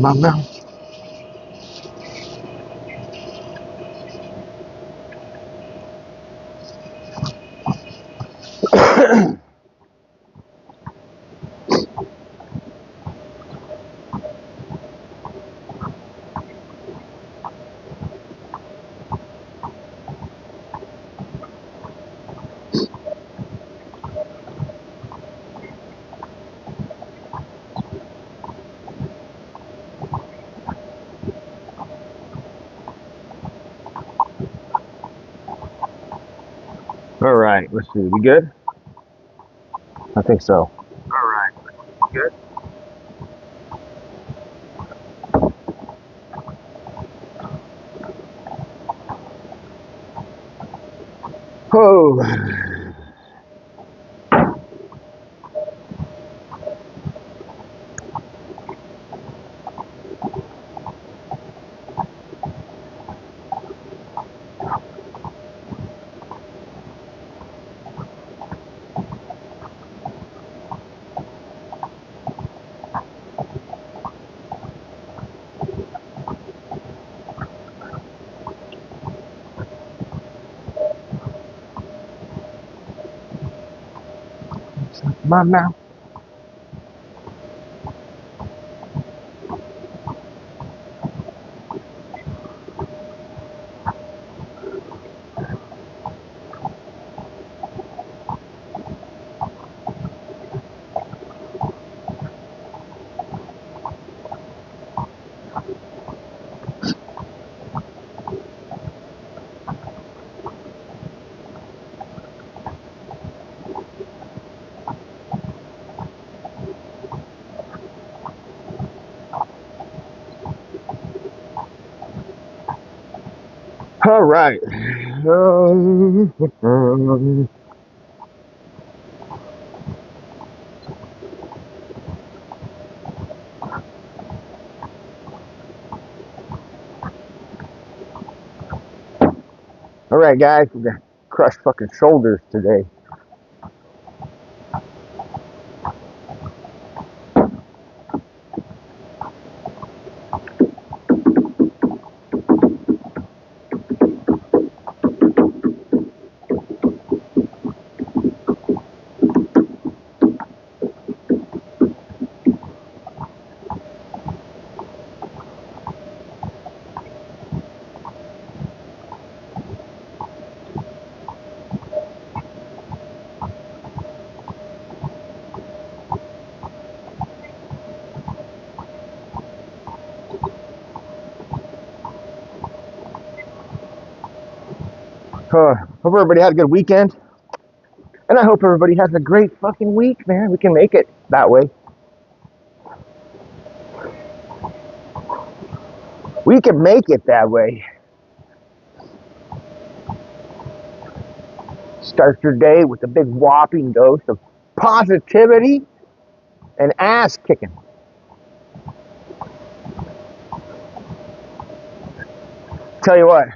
My mouth. All right, let's see. We good? I think so. All right, good. Oh, my mouth. All right. All right, guys. We got crushed fucking shoulders today. Hope everybody had a good weekend. And I hope everybody has a great fucking week, man. We can make it that way. We can make it that way. Start your day with a big whopping dose of positivity and ass kicking. Tell you what,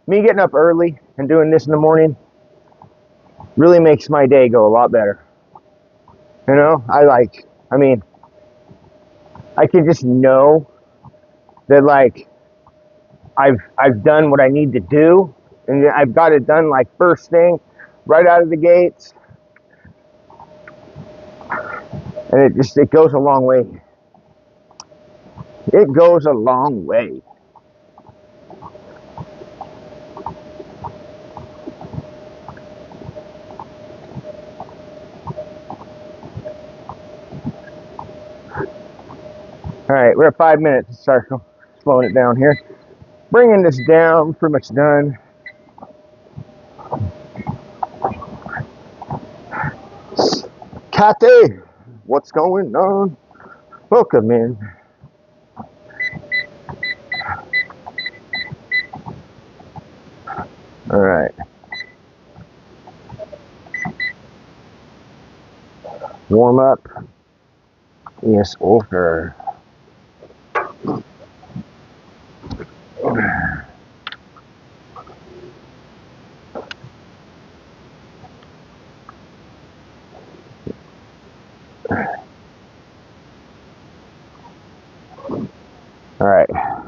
me getting up early and doing this in the morning really makes my day go a lot better. You know, I mean, I can just know that like I've done what I need to do, and I've got it done like first thing, right out of the gates, and it goes a long way. It goes a long way. All right, we're at 5 minutes. Start slowing it down here. Bringing this down, pretty much done. Kathy, what's going on? Welcome in. All right. Warm up. Yes, over.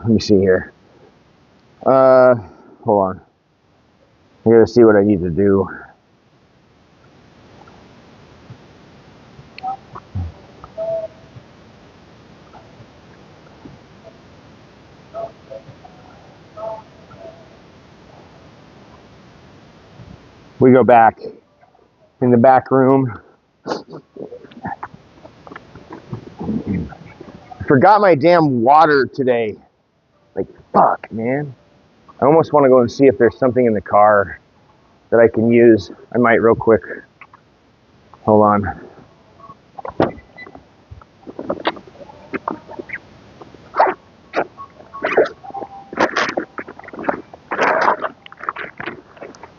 Let me see here. Hold on. I gotta see what I need to do. We go back in the back room. Forgot my damn water today. Like, fuck, man. I almost want to go and see if there's something in the car that I can use. I might real quick. Hold on.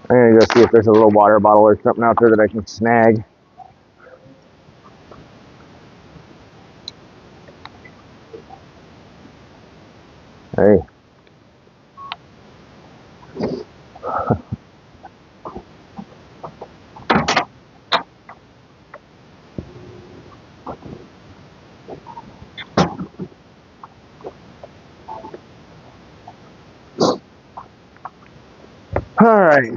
I'm gonna go see if there's a little water bottle or something out there that I can snag. Hey. All right.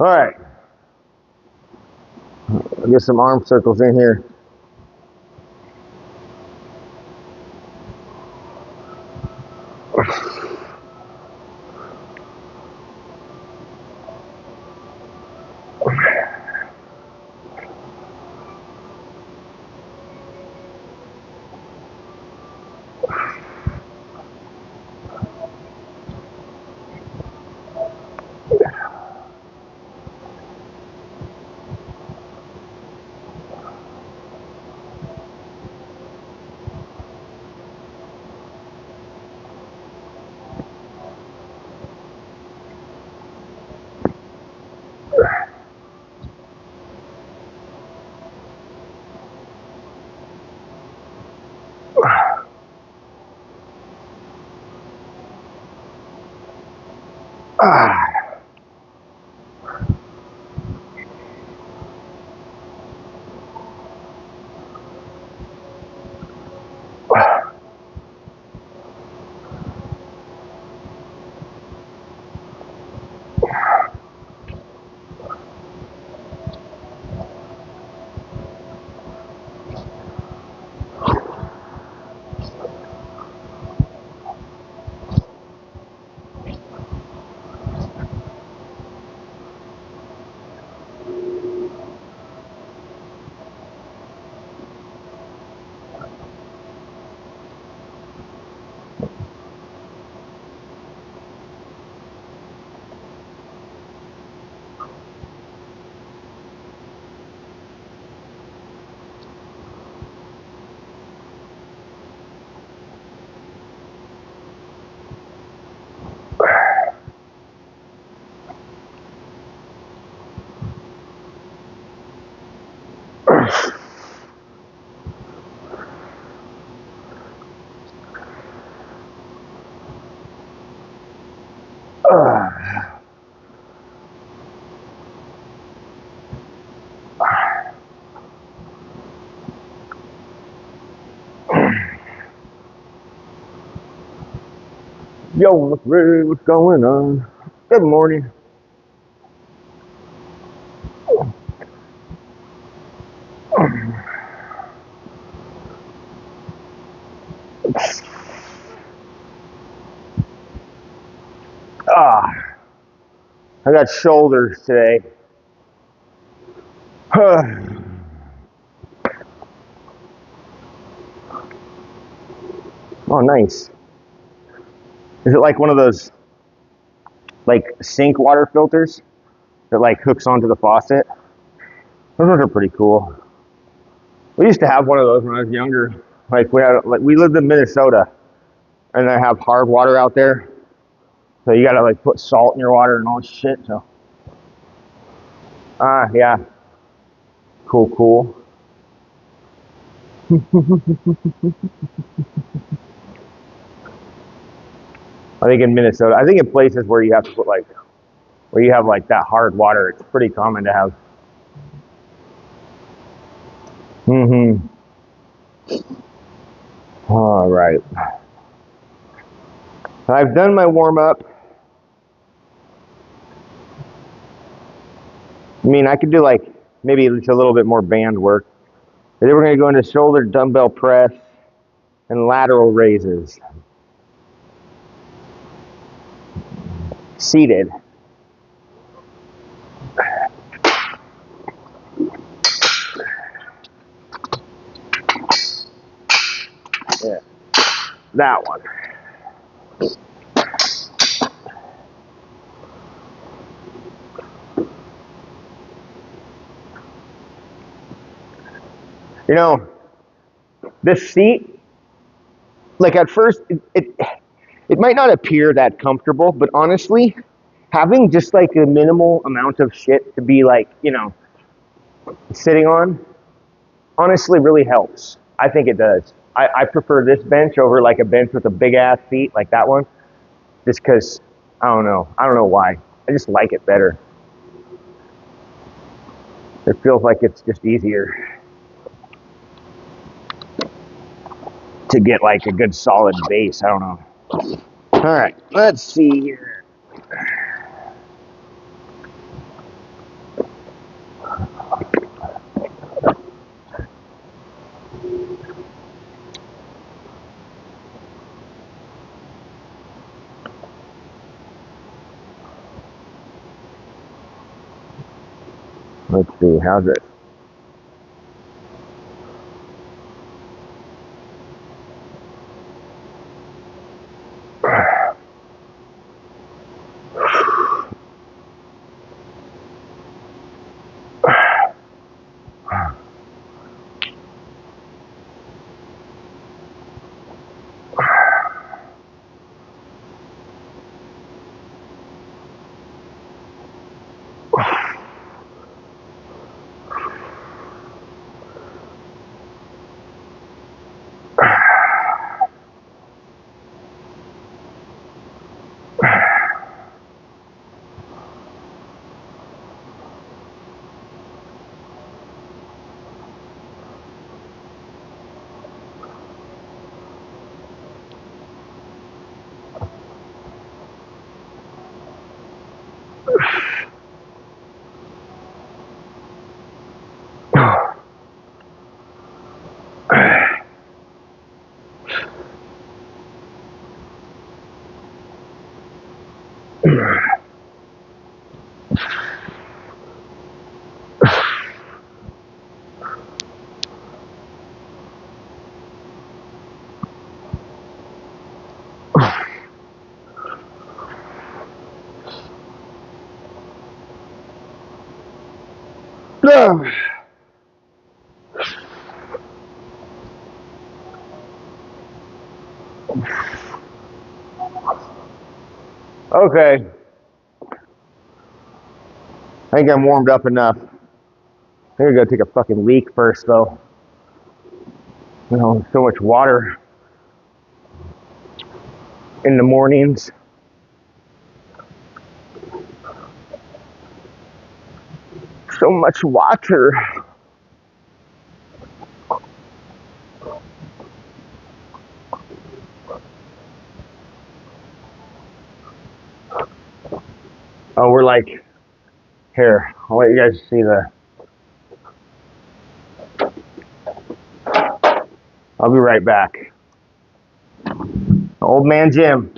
All right. I'll get some arm circles in here. Yo, what's going on? Good morning. Ah, I got shoulders today. Oh, nice. Is it like one of those like sink water filters that like hooks onto the faucet? Those ones are pretty cool. We used to have one of those when I was younger. We lived in Minnesota, and they have hard water out there, so you gotta like put salt in your water and all this shit. So yeah, cool. I think in Minnesota, I think in places where you have to put like where you have like that hard water, it's pretty common to have. Mm-hmm. All right. I've done my warm up. I mean, I could do like maybe just a little bit more band work. And then we're going to go into shoulder dumbbell press and lateral raises. Seated. Yeah, that one. You know, this seat, like at first, it might not appear that comfortable, but honestly, having just like a minimal amount of shit to be like, sitting on, honestly really helps. I think it does. I prefer this bench over like a bench with a big ass seat like that one, just because I don't know. I don't know why. I just like it better. It feels like it's just easier to get like a good solid base. I don't know. All right, let's see here. Let's see. How's it? Okay, I think I'm warmed up enough. I'm gonna go take a fucking leak first, though. So much water in the mornings. So much water. Oh, we're like, here, I'll let you guys see I'll be right back. Old man Jim.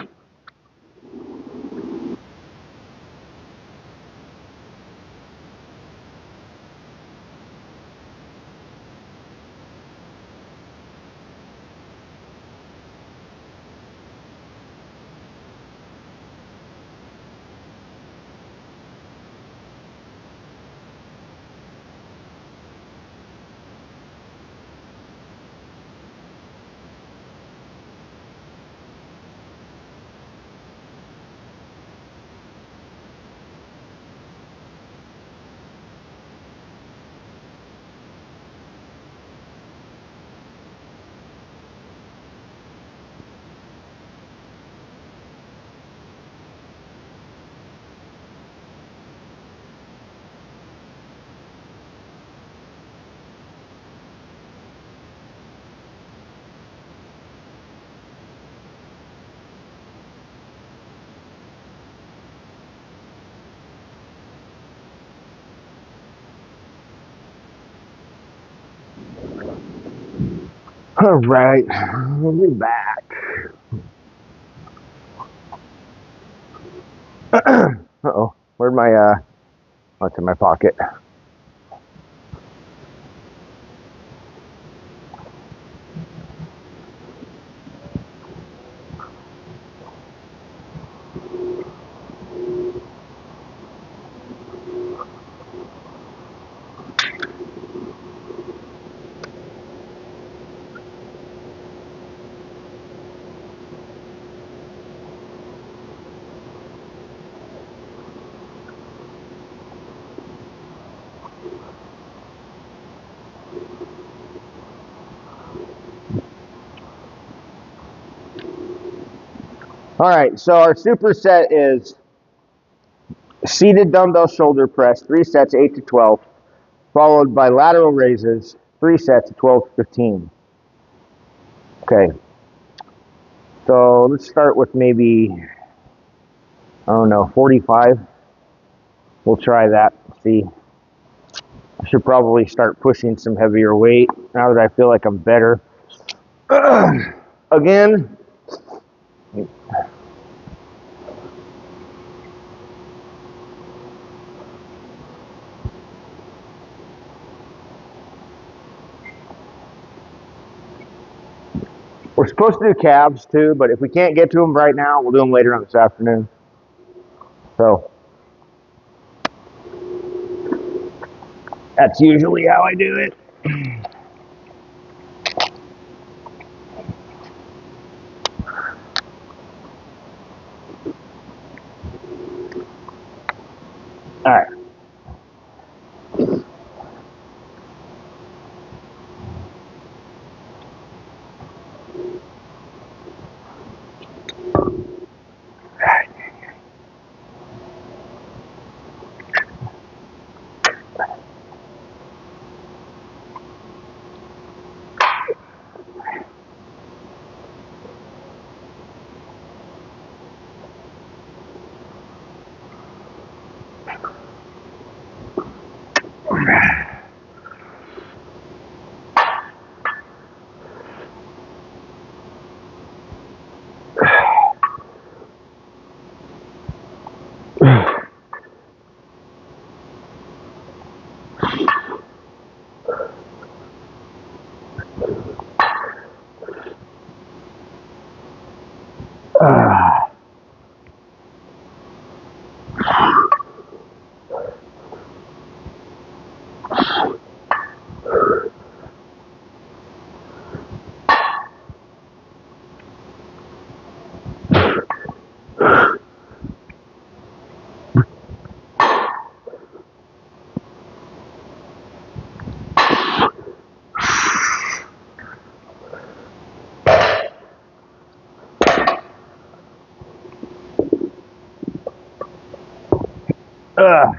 All right, we'll be back. Uh-oh, where'd my, what's in my pocket? All right, so our superset is seated dumbbell shoulder press, 3 sets, 8 to 12, followed by lateral raises, 3 sets, 12 to 15. Okay, so let's start with maybe, I don't know, 45. We'll try that, see. I should probably start pushing some heavier weight now that I feel like I'm better. Again, we're supposed to do calves too, but if we can't get to them right now, we'll do them later on this afternoon. So that's usually how I do it. All right. Ugh.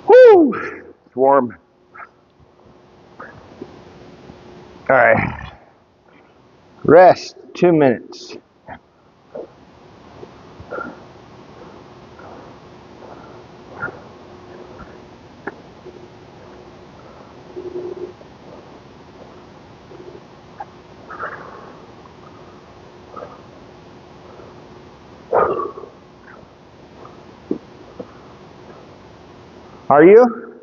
Woo! It's warm. All right. Rest 2 minutes. Are you?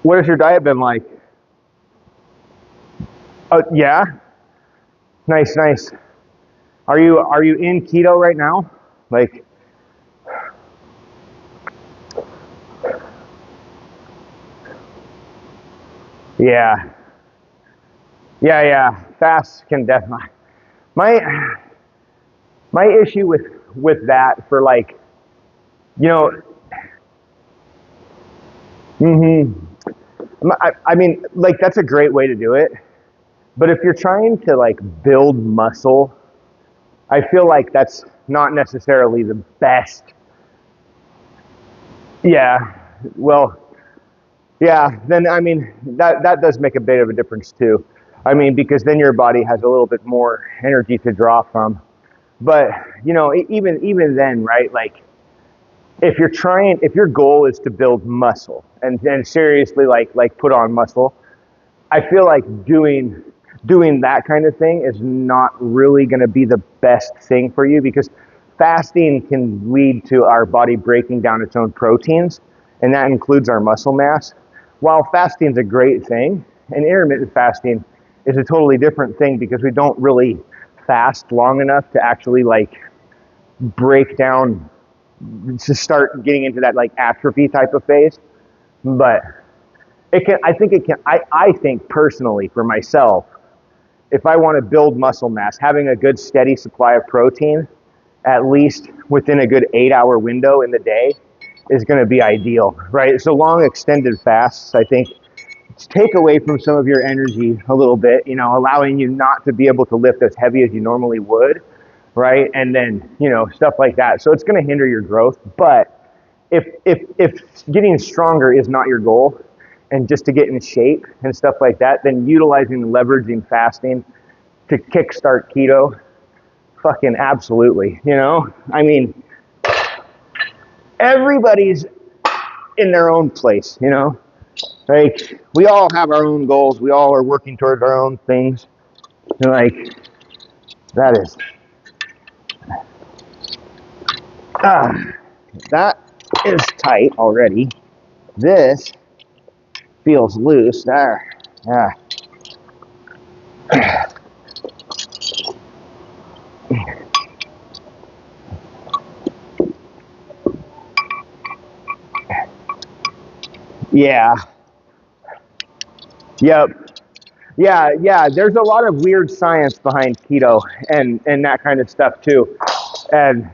What has your diet been like? Oh, yeah. Nice, nice. Are you in keto right now? Like, yeah, yeah. Fast can definitely. My my issue with that for like, you know, I mean, like that's a great way to do it. But if you're trying to like build muscle, I feel like that's not necessarily the best. Yeah. Well, yeah, then I mean that does make a bit of a difference too. I mean because then your body has a little bit more energy to draw from. But you know, even then, right? Like if your goal is to build muscle and seriously like put on muscle, I feel like doing that kind of thing is not really going to be the best thing for you because fasting can lead to our body breaking down its own proteins, and that includes our muscle mass. While fasting is a great thing, and intermittent fasting is a totally different thing because we don't really fast long enough to actually like break down to start getting into that like atrophy type of phase. But it can, I think it can, I think personally for myself, if I want to build muscle mass, having a good steady supply of protein, at least within a good 8 hour window in the day, is going to be ideal, right? So long extended fasts, I think, take away from some of your energy a little bit, you know, allowing you not to be able to lift as heavy as you normally would, right? And then, you know, stuff like that. So it's going to hinder your growth. But if getting stronger is not your goal, and just to get in shape and stuff like that, then utilizing and leveraging fasting to kickstart keto, fucking absolutely. You know, I mean, everybody's in their own place. You know, like we all have our own goals. We all are working towards our own things. And like that is ah, that is tight already. This feels loose there. Yeah. Yeah. Yep. Yeah. There's a lot of weird science behind keto and that kind of stuff too. And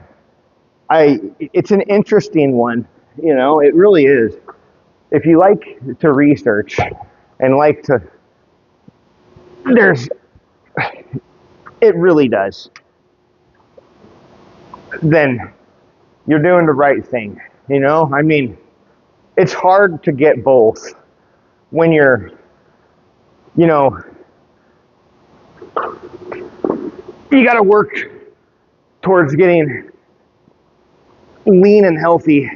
it's an interesting one. You know, it really is. If you like to research and like to, there's, it really does. Then you're doing the right thing. You know, I mean, it's hard to get both when you're, you know, you got to work towards getting lean and healthy.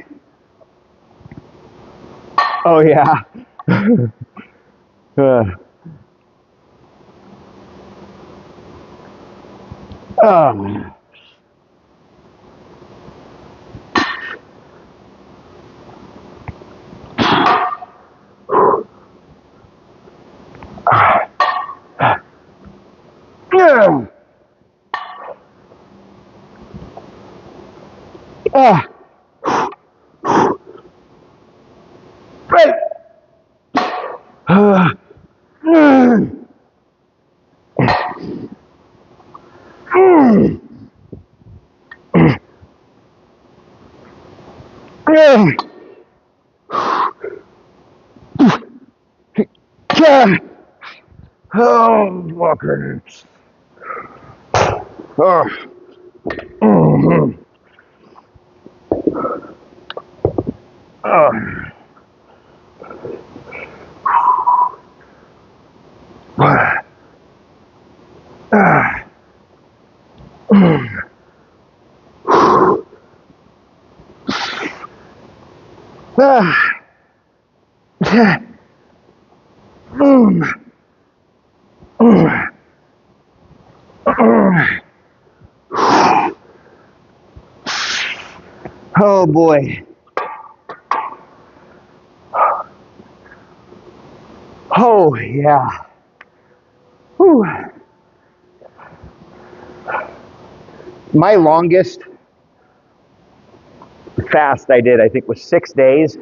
Oh yeah. Uh, um, yeah. Ah, right. Oh, Walker. Oh. Oh. Oh boy. Oh yeah. Whew. My longest fast I did, I think, was 6 days,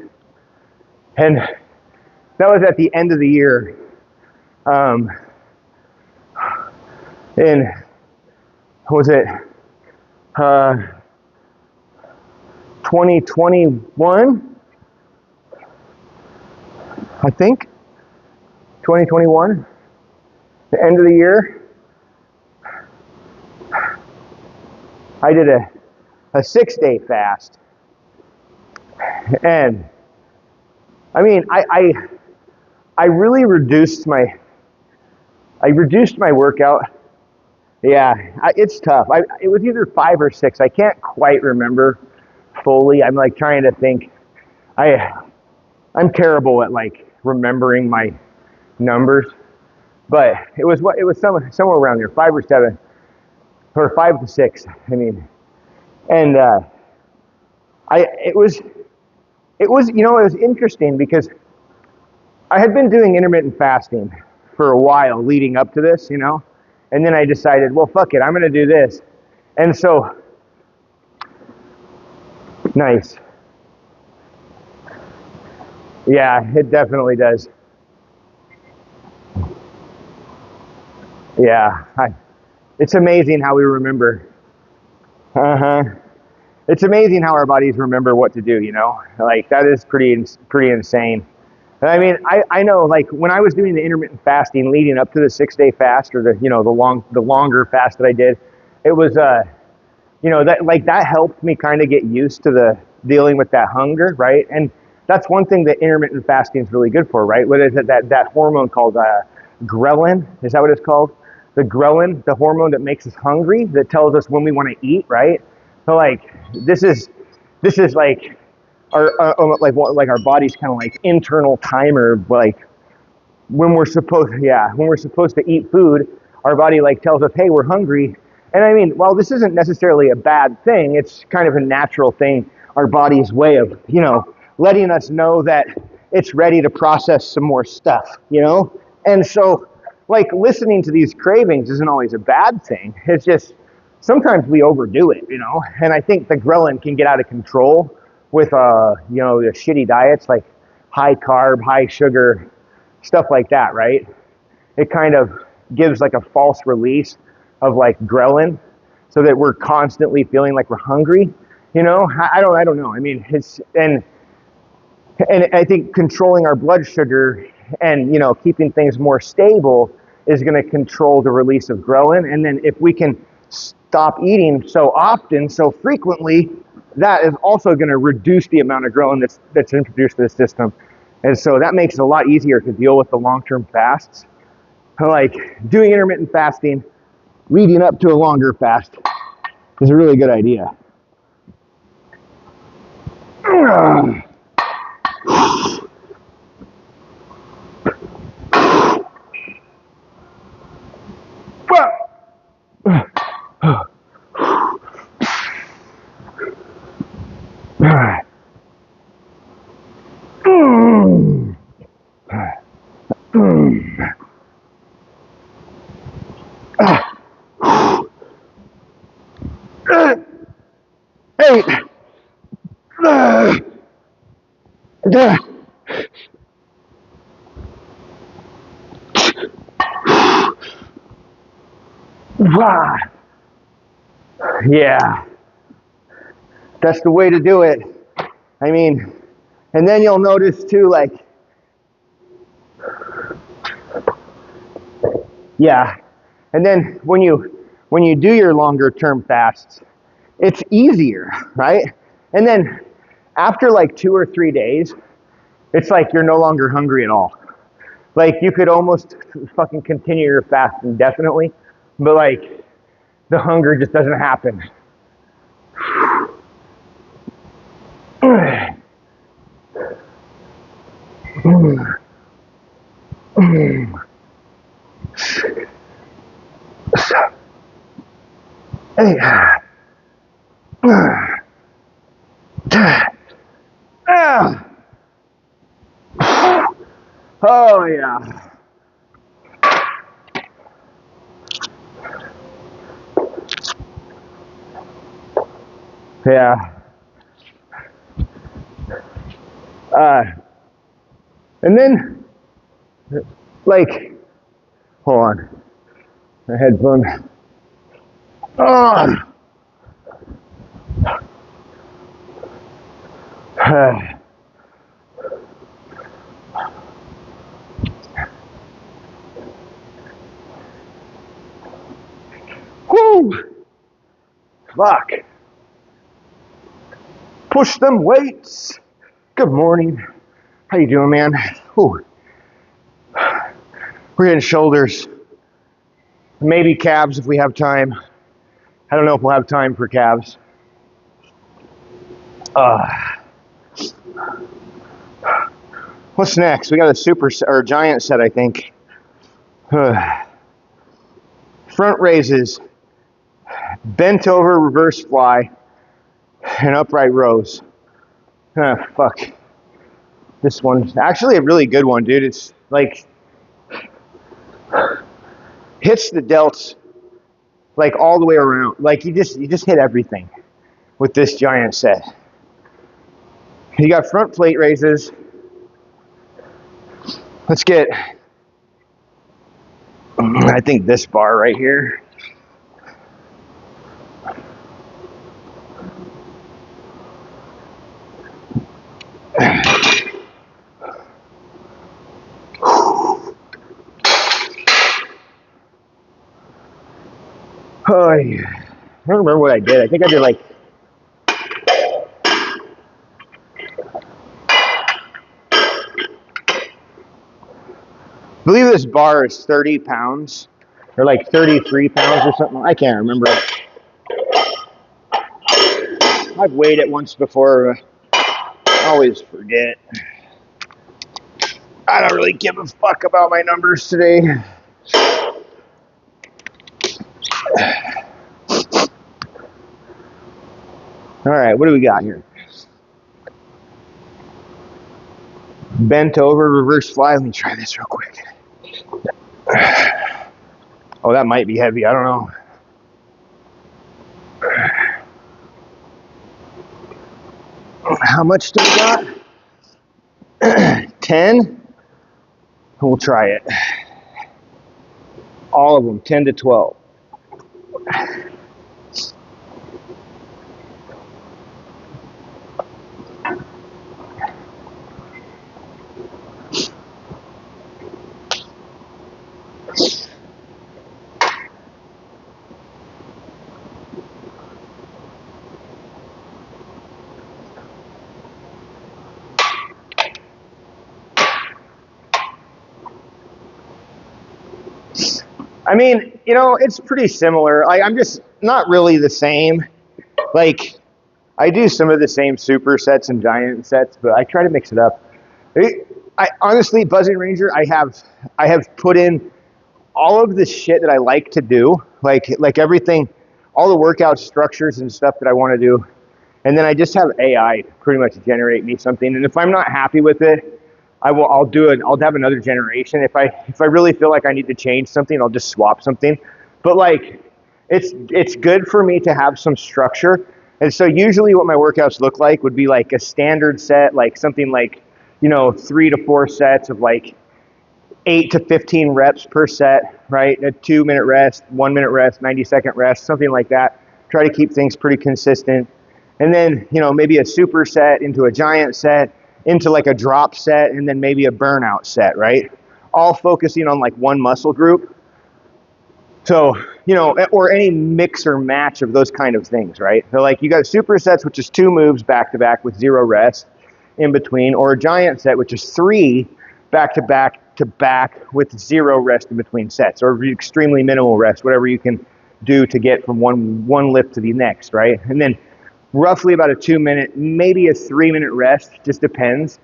and that was at the end of the year. In was it 2021? I think 2021. The end of the year, I did a 6 day fast, and I mean, I really reduced my workout. Yeah, it's tough. It was either 5 or 6. I can't quite remember fully. I'm like trying to think. I'm terrible at like remembering my numbers, but it was somewhere around there, 5 or 7, or 5 to 6. I mean, and I it was interesting because I had been doing intermittent fasting for a while leading up to this, and then I decided, well, fuck it, I'm gonna do this, and so nice. Yeah, it definitely does. Yeah, it's amazing how we remember. Uh huh. It's amazing how our bodies remember what to do. Like that is pretty insane. And I mean, I know like when I was doing the intermittent fasting leading up to the 6 day fast, or the longer fast that I did, it was that helped me kind of get used to the dealing with that hunger, right? And that's one thing that intermittent fasting is really good for, right? What is it, that hormone called ghrelin? Is that what it's called? The ghrelin, the hormone that makes us hungry, that tells us when we want to eat, right? So like this is like like our body's kind of like internal timer, like when we're supposed to eat food, our body like tells us, hey, we're hungry. And I mean, while this isn't necessarily a bad thing, it's kind of a natural thing, our body's way of, letting us know that it's ready to process some more stuff. And so, like, listening to these cravings isn't always a bad thing. It's just sometimes we overdo it. And I think the ghrelin can get out of control with, the shitty diets, like high carb, high sugar, stuff like that, right? It kind of gives like a false release of like ghrelin, so that we're constantly feeling like we're hungry. I don't know. I mean, and I think controlling our blood sugar and keeping things more stable is going to control the release of ghrelin. And then if we can stop eating so often, so frequently, that is also going to reduce the amount of ghrelin that's introduced to the system. And so that makes it a lot easier to deal with the long-term fasts. Like doing intermittent fasting, leading up to a longer fast is a really good idea. Hey! Yeah, that's the way to do it. I mean, and then you'll notice too, like, yeah, and then when you do your longer term fasts, it's easier, right? And then after like 2 or 3 days, it's like you're no longer hungry at all. Like you could almost fucking continue your fast indefinitely, but like the hunger just doesn't happen. Oh yeah. Yeah. And then like, hold on, my headphone. Oh. Whoo! Fuck. Push them weights. Good morning. How you doing, man? Whew. We're hitting shoulders. Maybe calves if we have time. I don't know if we'll have time for calves. What's next? We got a super or giant set, I think. Front raises, bent over reverse fly, and upright rows. Fuck. This one's actually a really good one, dude. It's like hits the delts like all the way around. Like you just hit everything with this giant set. You got front plate raises. Let's get, I think this bar right here. Oh, yeah. I don't remember what I did. I think I did like, I believe this bar is 30 pounds or like 33 pounds or something. I can't remember. I've weighed it once before. I always forget. I don't really give a fuck about my numbers today. All right, what do we got here? Bent over, reverse fly. Let me try this real quick. Oh, that might be heavy. I don't know. How much do we got? 10? We'll try it. All of them, 10 to 12. I mean, you know, it's pretty similar. I'm just not really the same. Like, I do some of the same super sets and giant sets, but I try to mix it up. I honestly, Buzzing Ranger, I have put in all of the shit that I like to do, like everything, all the workout structures and stuff that I want to do, and then I just have AI pretty much generate me something. And if I'm not happy with it, I'll do it. I'll have another generation. If I really feel like I need to change something, I'll just swap something. But like, it's good for me to have some structure. And so usually what my workouts look like would be like a standard set, like something like, 3 to 4 sets of like 8 to 15 reps per set, right? A 2-minute rest, 1-minute rest, 90-second rest, something like that. try to keep things pretty consistent. And then, you know, maybe a super set into a giant set, into like a drop set, and then maybe a burnout set, right? All focusing on like one muscle group. So, you know, or any mix or match of those kind of things, right? So like you got supersets, which is 2 moves back to back with 0 rest in between, or a giant set, which is 3 back to back with 0 rest in between sets, or extremely minimal rest, whatever you can do to get from one lift to the next, right? And then roughly about a 2-minute, maybe a 3-minute rest, just depends.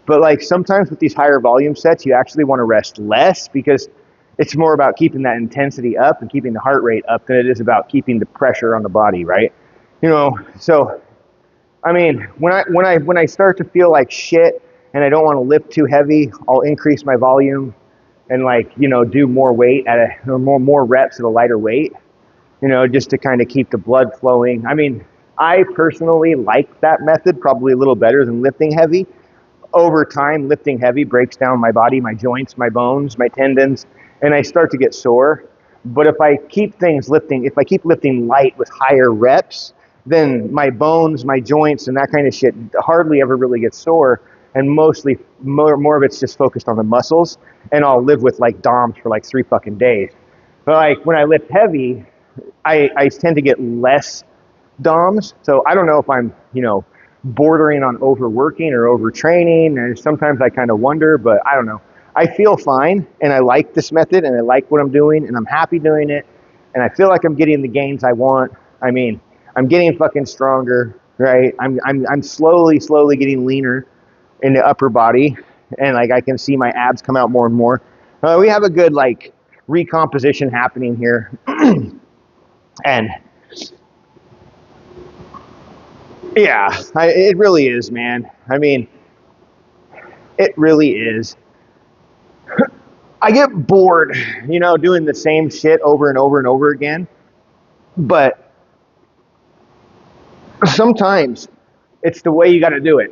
But like sometimes with these higher volume sets, you actually want to rest less because it's more about keeping that intensity up and keeping the heart rate up than it is about keeping the pressure on the body, right? You know, so I mean, when I start to feel like shit and I don't want to lift too heavy, I'll increase my volume and like, you know, do more weight or more reps at a lighter weight, you know, just to kind of keep the blood flowing. I mean, I personally like that method probably a little better than lifting heavy. Over time, lifting heavy breaks down my body, my joints, my bones, my tendons, and I start to get sore. But if I keep lifting light with higher reps, then my bones, my joints, and that kind of shit hardly ever really gets sore. And mostly more of it's just focused on the muscles, and I'll live with like DOMs for like 3 fucking days. But like when I lift heavy, I tend to get less DOMs. So I don't know if I'm, you know, bordering on overworking or overtraining. And sometimes I kind of wonder, but I don't know. I feel fine and I like this method and I like what I'm doing and I'm happy doing it. And I feel like I'm getting the gains I want. I mean, I'm getting fucking stronger, right? I'm slowly getting leaner in the upper body. And like I can see my abs come out more and more. We have a good like recomposition happening here. And yeah, it really is, man. I mean, it really is. I get bored, you know, doing the same shit over and over and over again. But sometimes it's the way you got to do it.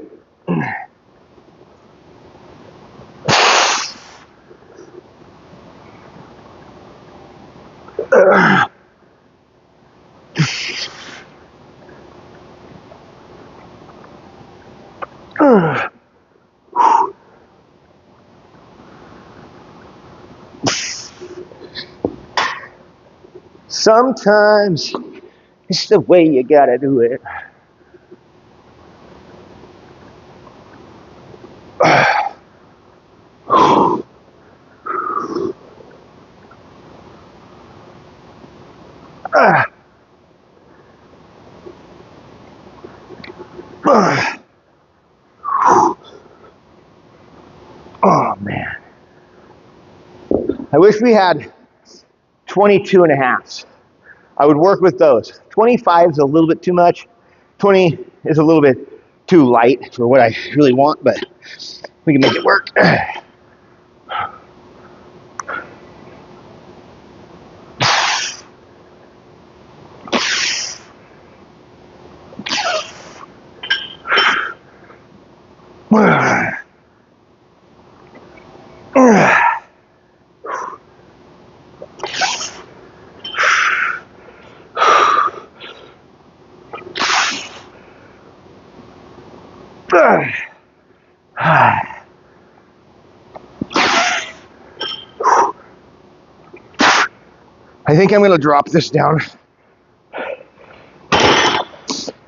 Sometimes it's the way you gotta do it. Oh man. I wish we had 22 and a halves. I would work with those. 25 is a little bit too much. 20 is a little bit too light for what I really want, but we can make it work. I think I'm going to drop this down.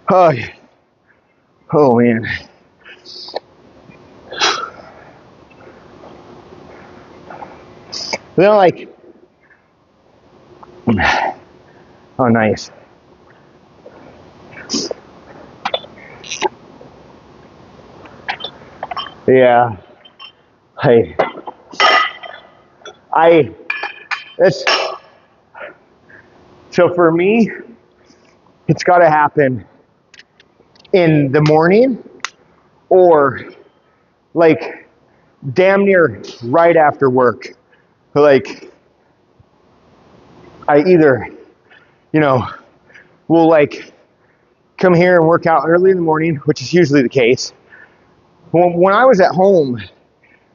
Oh, yeah. Oh man. They're like, oh nice. Yeah. It's, so for me, it's got to happen in the morning or like damn near right after work. Like I either, you know, will like come here and work out early in the morning, which is usually the case. When I was at home,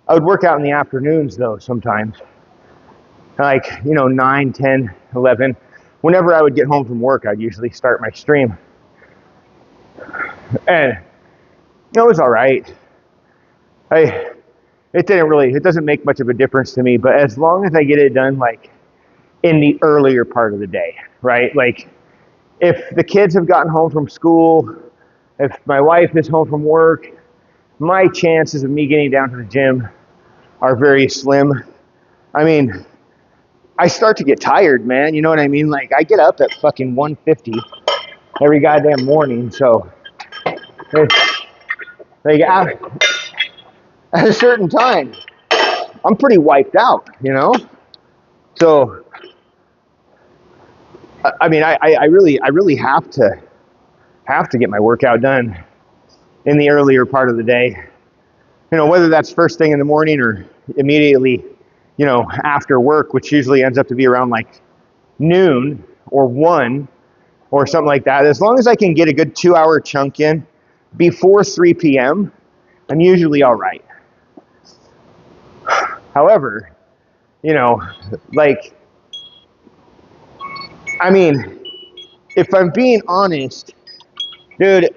I would work out in the afternoons though sometimes. Like, you know, 9, 10, 11. whenever I would get home from work, I'd usually start my stream. And it was all right. It doesn't make much of a difference to me, but as long as I get it done like in the earlier part of the day, right? Like if the kids have gotten home from school, if my wife is home from work, my chances of me getting down to the gym are very slim. I mean, I start to get tired, man. You know what I mean? Like I get up at fucking 1:50 every goddamn morning, so it's like at a certain time, I'm pretty wiped out, you know? So I mean, I really have to get my workout done in the earlier part of the day. You know, whether that's first thing in the morning or immediately, you know, after work, which usually ends up to be around like noon or 1 or something like that. As long as I can get a good 2-hour chunk in before 3 p.m., I'm usually all right. However, you know, like, I mean, if I'm being honest, dude,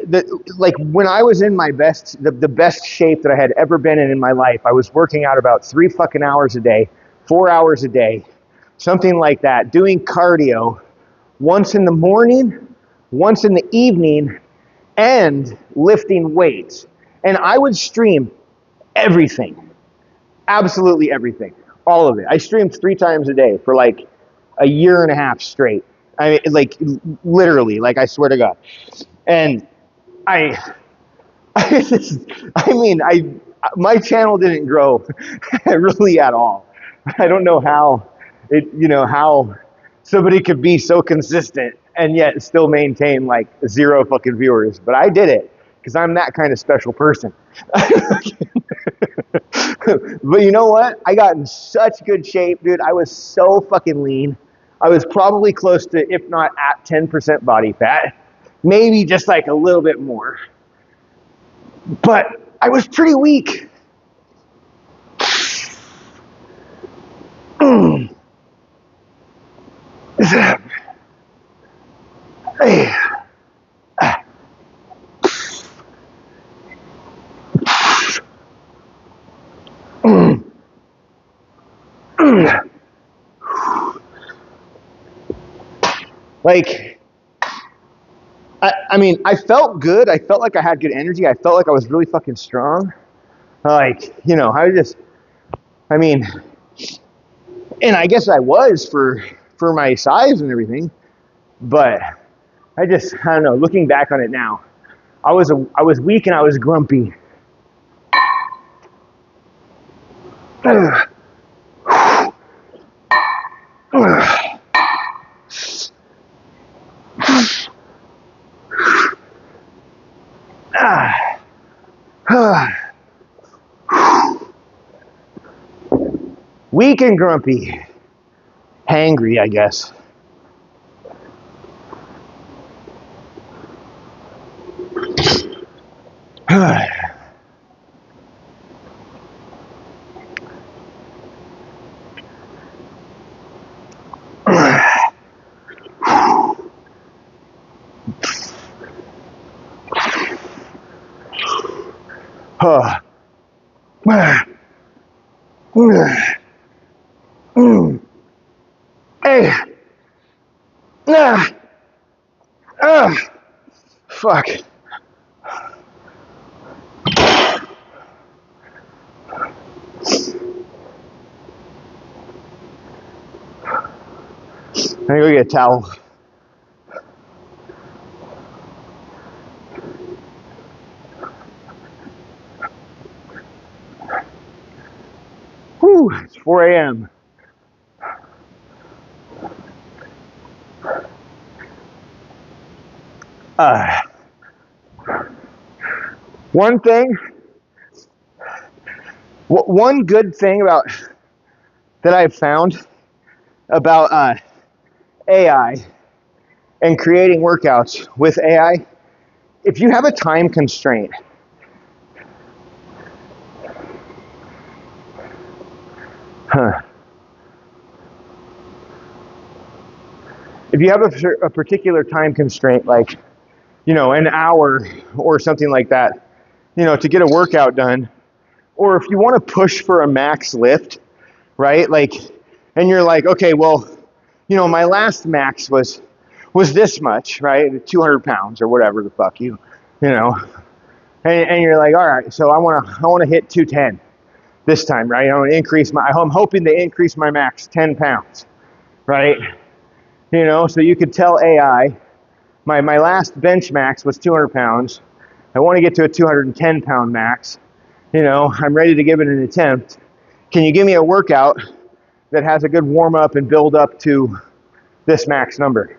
like when I was in my best, the best shape that I had ever been in my life, I was working out about 3 fucking hours a day, 4 hours a day, something like that, doing cardio once in the morning, once in the evening, and lifting weights. And I would stream everything, absolutely everything, all of it. I streamed 3 times a day for like a year and a half straight. I mean, like literally, like I swear to God. And I, I mean, my channel didn't grow really at all. I don't know how how somebody could be so consistent and yet still maintain like 0 fucking viewers. But I did it because I'm that kind of special person. But you know what? I got in such good shape, dude. I was so fucking lean. I was probably close to, if not at 10% body fat, maybe just like a little bit more. But I was pretty weak. Like, I mean, I felt good. I felt like I had good energy. I felt like I was really fucking strong. Like, you know, I mean, and I guess I was for my size and everything. But I don't know. Looking back on it now, I was weak and I was grumpy. Weak and grumpy. Hangry, I guess. Hey. Fuck. I'm gonna go get a towel. Whew, it's 4 a.m. One good thing that I've found about AI and creating workouts with AI, if you have a time constraint, if you have a particular time constraint, like, an hour or something like that, to get a workout done, or if you want to push for a max lift, right? Like, and you're like, okay, well, my last max was this much, right? 200 pounds or whatever the fuck you know, and you're like, all right, so I want to hit 210 this time, right? I'm hoping to increase my max 10 pounds, right? So you could tell AI, my last bench max was 200 pounds. I want to get to a 210 pound max. I'm ready to give it an attempt. Can you give me a workout that has a good warm up and build up to this max number?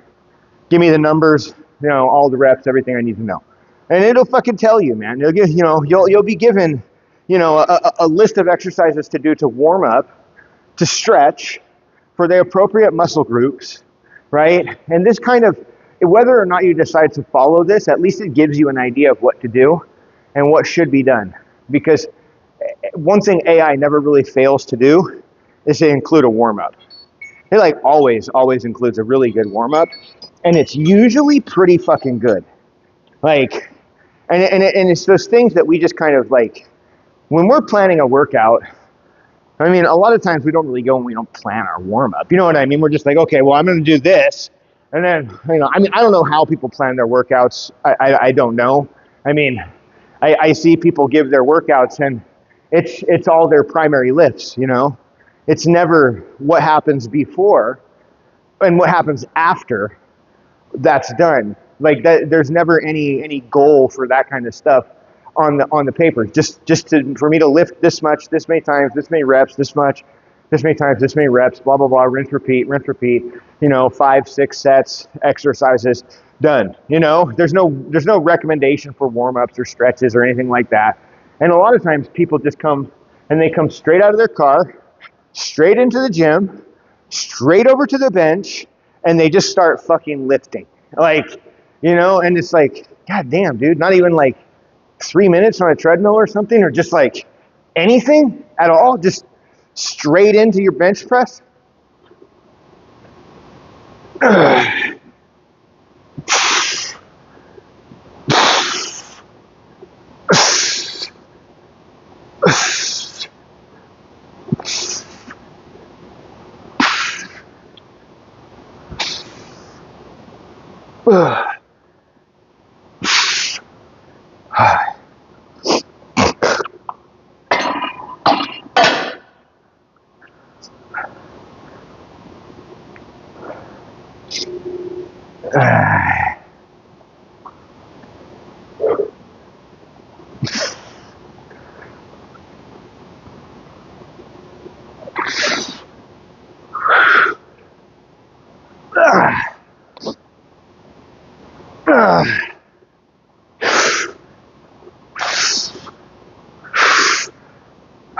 Give me the numbers, all the reps, everything I need to know. And it'll fucking tell you, man. You'll be given, a list of exercises to do to warm up, to stretch for the appropriate muscle groups, right? And this kind of, whether or not you decide to follow this, at least it gives you an idea of what to do and what should be done. Because one thing AI never really fails to do is to include a warm up. It like always includes a really good warm up, and it's usually pretty fucking good. Like, and it's those things that we just kind of like when we're planning a workout. I mean, a lot of times we don't really go and we don't plan our warm up. You know what I mean? We're just like, okay, well, I'm going to do this, and then I don't know how people plan their workouts. I don't know. I mean, I see people give their workouts and it's all their primary lifts. It's never what happens before and what happens after that's done. Like that, there's never any goal for that kind of stuff on the paper. Just for me to lift this much, this many times, this many reps, this much, this many times, this many reps, blah blah blah, rinse repeat, 5-6 sets, exercises, done. There's no recommendation for warm-ups or stretches or anything like that. And a lot of times people just come and they come straight out of their car, straight into the gym, straight over to the bench, and they just start fucking lifting. Like, and it's like, God damn, dude, not even like 3 minutes on a treadmill or something, or just like anything at all, just straight into your bench press.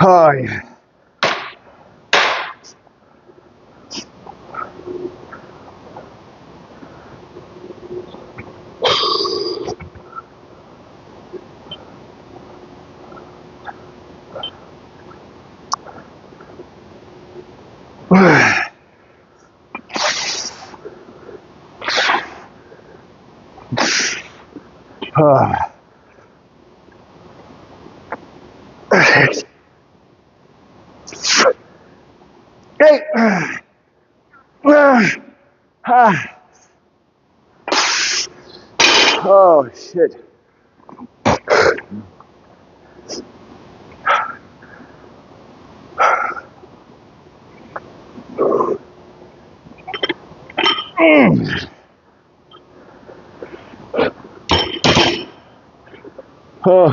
Oh yeah. Hey. Oh shit. Oh.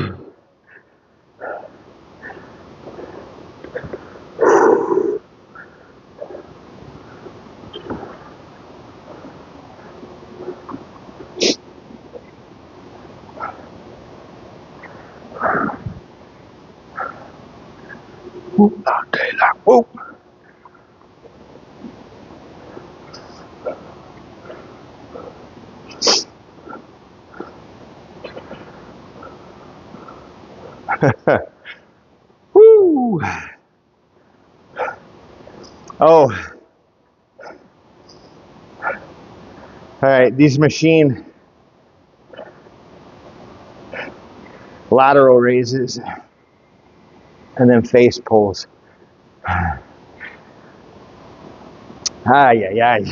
Whoop. Woo. Oh. All right, these machine lateral raises and then face pulls. Ay, ay, ay.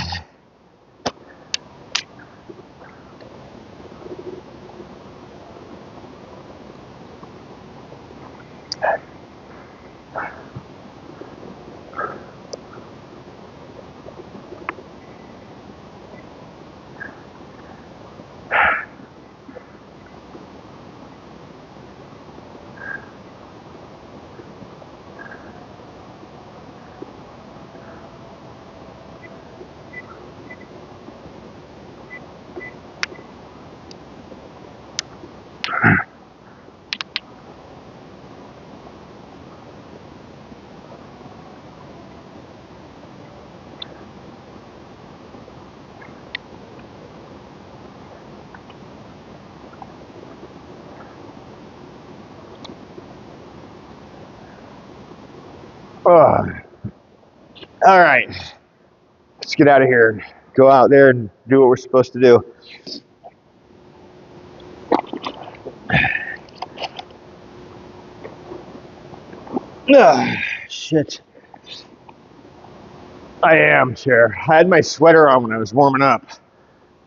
Oh. All right, let's get out of here and go out there and do what we're supposed to do. Shit. I am, Chair. I had my sweater on when I was warming up.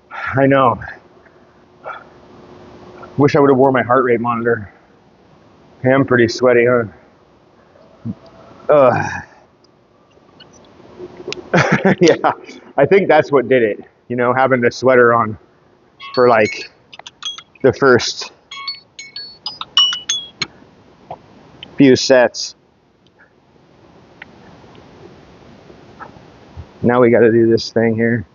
I know. Wish I would have worn my heart rate monitor. I am pretty sweaty, huh? Yeah, I think that's what did it. You know, having the sweater on for like the first few sets. Now we got to do this thing here.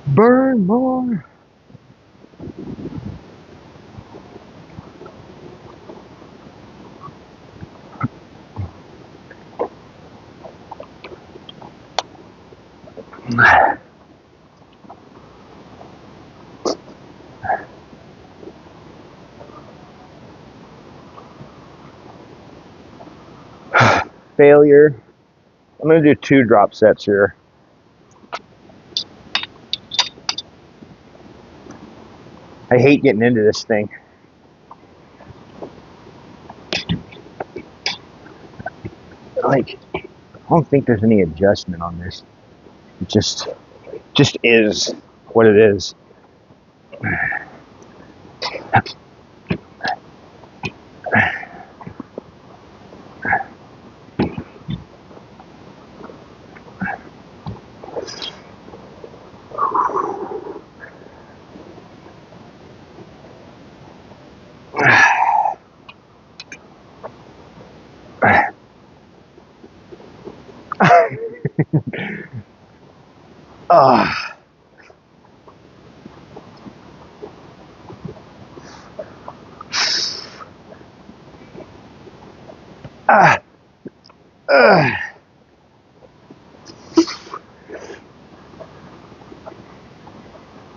Burn more. Failure. I'm going to do 2 drop sets here. I hate getting into this thing. Like, I don't think there's any adjustment on this. It just is what it is.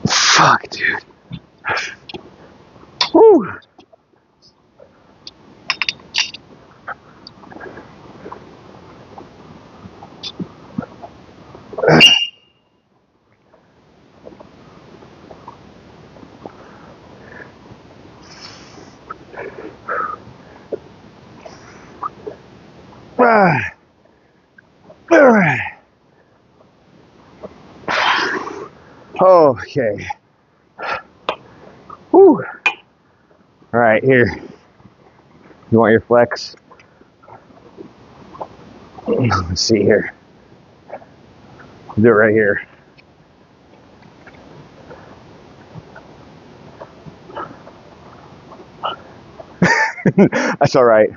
Fuck, dude. Whew. Okay. Whew. All right, here. You want your flex? Let's see here. Do it right here. That's all right.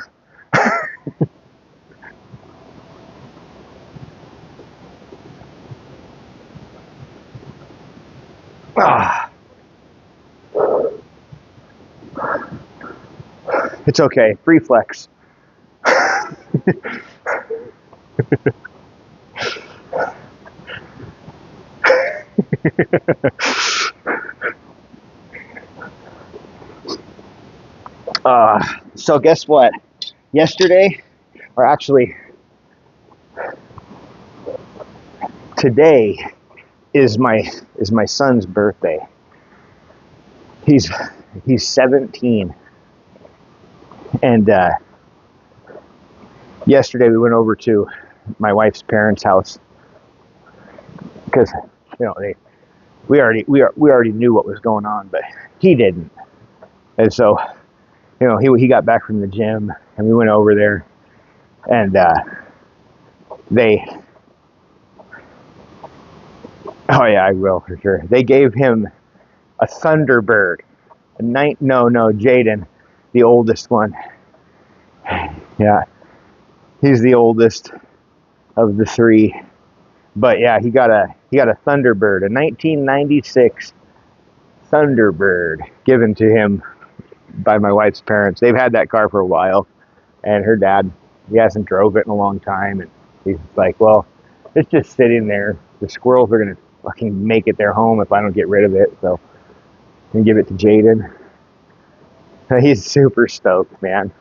It's okay. Free flex. So guess what? Yesterday, or actually Today is my son's birthday. He's 17, and yesterday we went over to my wife's parents' house because we already knew what was going on, but he didn't. And so he got back from the gym, and we went over there, and they oh yeah, I will for sure. They gave him a Thunderbird. Jaden, the oldest one. Yeah, he's the oldest of the three. But yeah, he got a Thunderbird, a 1996 Thunderbird, given to him by my wife's parents. They've had that car for a while, and her dad, he hasn't drove it in a long time, and he's like, well, it's just sitting there. The squirrels are gonna fucking make it their home if I don't get rid of it. So I'm gonna give it to Jaden. He's super stoked, man.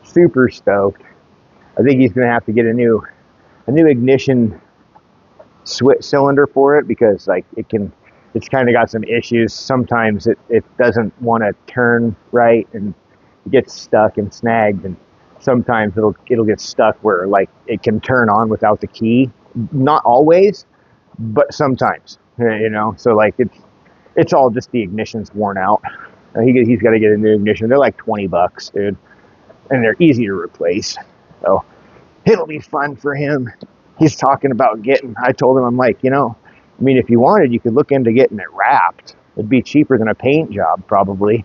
Super stoked. I think he's gonna have to get a new ignition switch cylinder for it, because like it's kind of got some issues. Sometimes it doesn't want to turn right and it gets stuck and snagged, and sometimes it'll get stuck where like it can turn on without the key. Not always, but sometimes, so like it's all just the ignition's worn out. He's got to get a new ignition. They're like $20, dude, and they're easy to replace, so it'll be fun for him. He's talking about I told him, I'm like, if you wanted, you could look into getting it wrapped. It'd be cheaper than a paint job probably,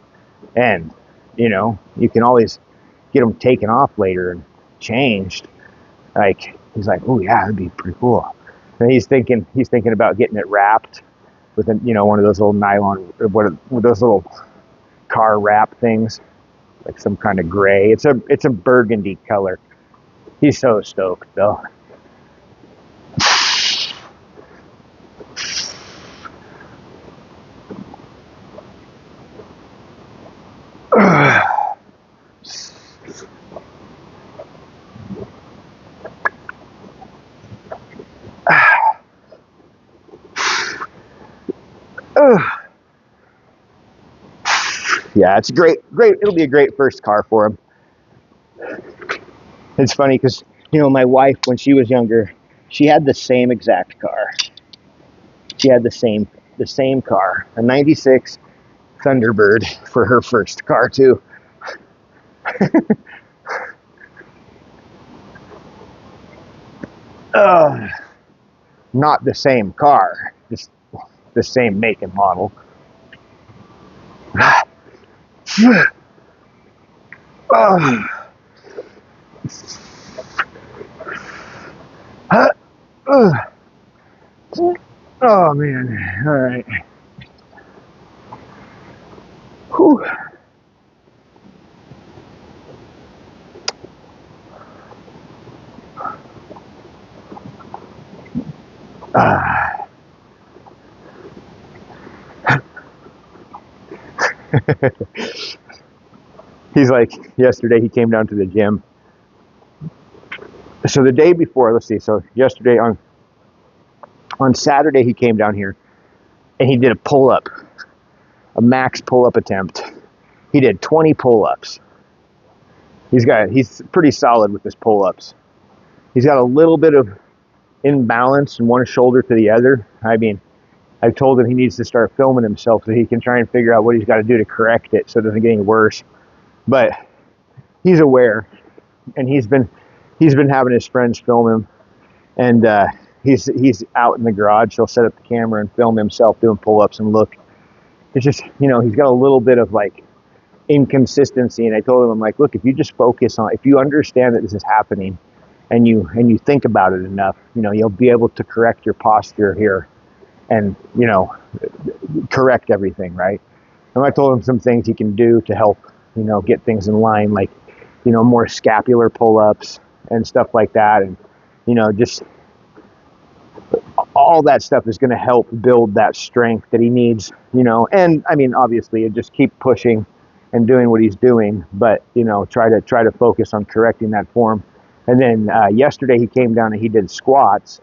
and you can always get them taken off later and changed. Like, he's like, oh yeah, that'd be pretty cool. And he's thinking about getting it wrapped with one of those little nylon, with those little car wrap things, like some kind of gray. It's a burgundy color. He's so stoked though. Yeah, it's great. It'll be a great first car for him. It's funny because, my wife, when she was younger, she had the same exact car. She had the same car, a 96 Thunderbird for her first car too. Not the same car, just the same make and model. Oh man, all right. Whew. He's like, yesterday he came down to the gym. So the day before, let's see, so yesterday on Saturday he came down here and he did a pull-up, a max pull-up attempt. He did 20 pull-ups. He's pretty solid with his pull-ups. He's got a little bit of imbalance from one shoulder to the other. I mean, I've told him he needs to start filming himself so he can try and figure out what he's got to do to correct it so it doesn't get any worse. But he's aware, and he's been having his friends film him, and he's out in the garage. He'll set up the camera and film himself doing pull-ups and look. It's just, he's got a little bit of like inconsistency, and I told him, I'm like, look, if you just focus on, if you understand that this is happening, and you think about it enough, you'll be able to correct your posture here, and correct everything, right? And I told him some things he can do to help, get things in line, like, more scapular pull-ups and stuff like that, and just all that stuff is going to help build that strength that he needs, and I mean, obviously, just keep pushing and doing what he's doing, but try to focus on correcting that form. And then yesterday he came down and he did squats.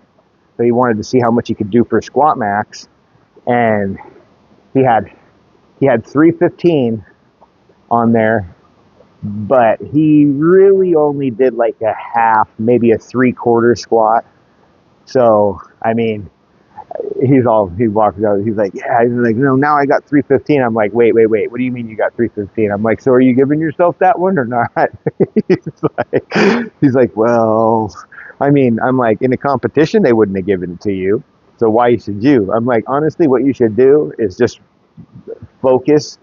So he wanted to see how much he could do for squat max. And he had 315 on there, but he really only did like a half, maybe a 3/4 squat. So, I mean, he walks out, he's like, yeah, he's like, no, now I got 315. I'm like, wait, what do you mean you got 315? I'm like, so are you giving yourself that one or not? he's like, well, I mean, I'm like, in a competition, they wouldn't have given it to you. So why should you? I'm like, honestly, what you should do is just focus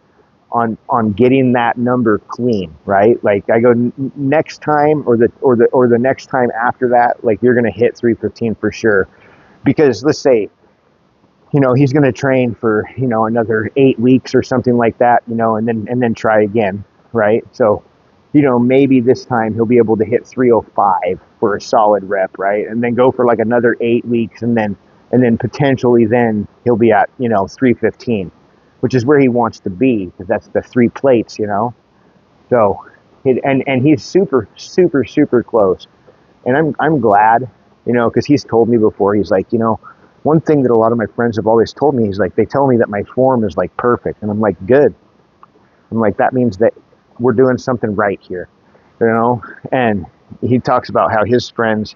on getting that number clean, right? Like I go next time or the next time after that, like you're gonna hit 315 for sure. Because let's say, he's gonna train for, another 8 weeks or something like that, and then try again, right? So, maybe this time he'll be able to hit 305 for a solid rep, right? And then go for like another 8 weeks and then potentially then he'll be at, 315, which is where he wants to be, because that's the 3 plates, So, and he's super, super, super close. And I'm glad, because he's told me before, he's like, one thing that a lot of my friends have always told me, he's like, they tell me that my form is like perfect. And I'm like, good. I'm like, that means that we're doing something right here, And he talks about how his friends,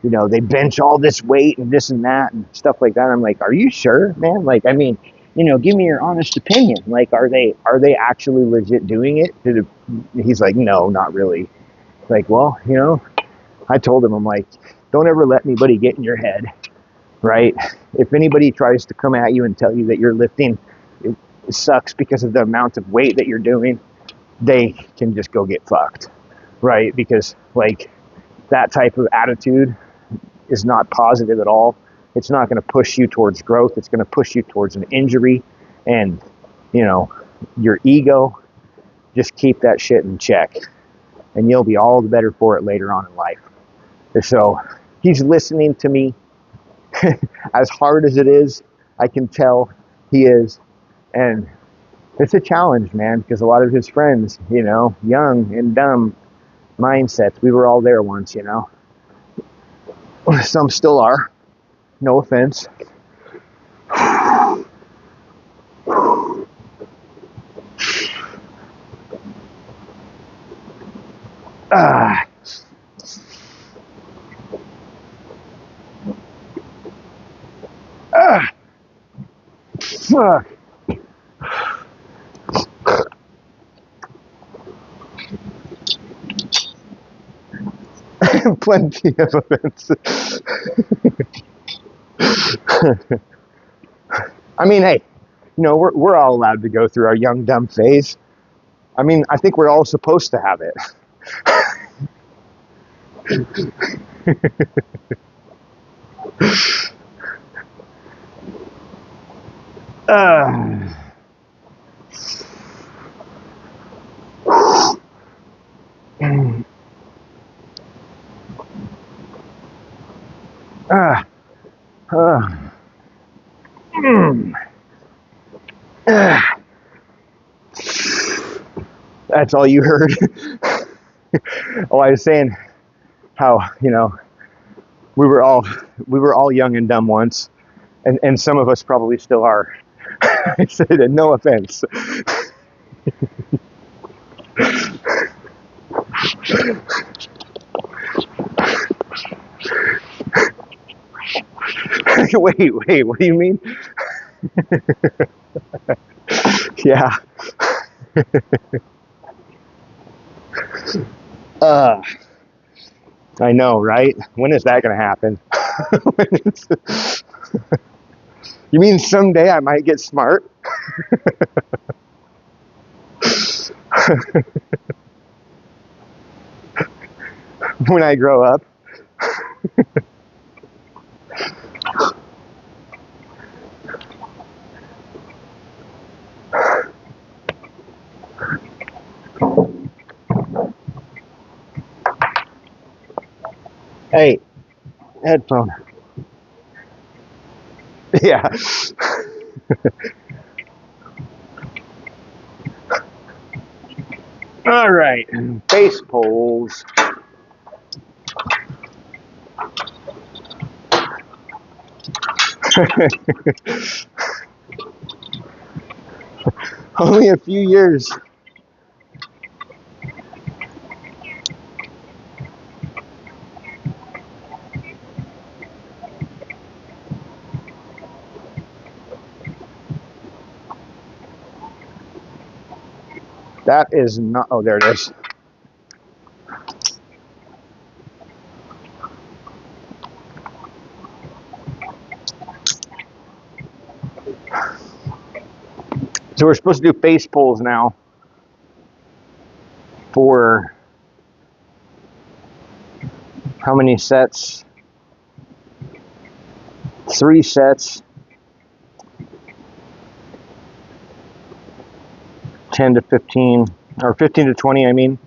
they bench all this weight and this and that and stuff like that. I'm like, are you sure, man? Like, I mean, give me your honest opinion. Like, are they actually legit doing it? He's like, no, not really. Like, well, I told him, I'm like, don't ever let anybody get in your head, right? If anybody tries to come at you and tell you that your lifting it sucks because of the amount of weight that you're doing, they can just go get fucked, right? Because like that type of attitude is not positive at all. It's not going to push you towards growth. It's going to push you towards an injury and, your ego. Just keep that shit in check and you'll be all the better for it later on in life. So he's listening to me. As hard as it is, I can tell he is. And it's a challenge, man, because a lot of his friends, young and dumb mindsets, we were all there once, Some still are. No offense. Ah. Ah. Fuck. Plenty of offense. I mean, hey, we're all allowed to go through our young dumb phase. I mean, I think we're all supposed to have it. That's all you heard. Oh, I was saying how, we were all young and dumb once, and some of us probably still are. I said it, no offense. Wait, what do you mean? Yeah. I know, right? When is that going to happen? You mean someday I might get smart? When I grow up? Hey, headphone. Yeah. All right, face pulls. Only a few years. That is not, oh, there it is. So we're supposed to do face pulls now for how many sets? 3 sets, 10 to 15, or 15 to 20, I mean.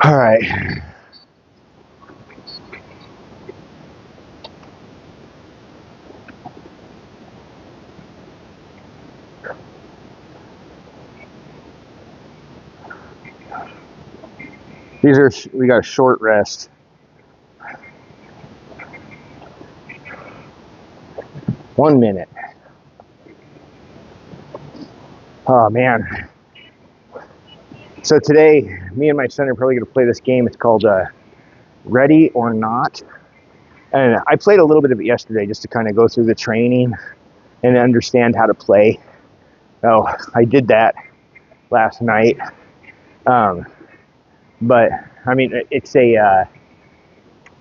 All right. These are, we got a short rest. 1 minute. Oh man. So today, me and my son are probably gonna play this game. It's called Ready or Not. And I played a little bit of it yesterday just to kind of go through the training and understand how to play. Oh, I did that last night. But I mean, it's a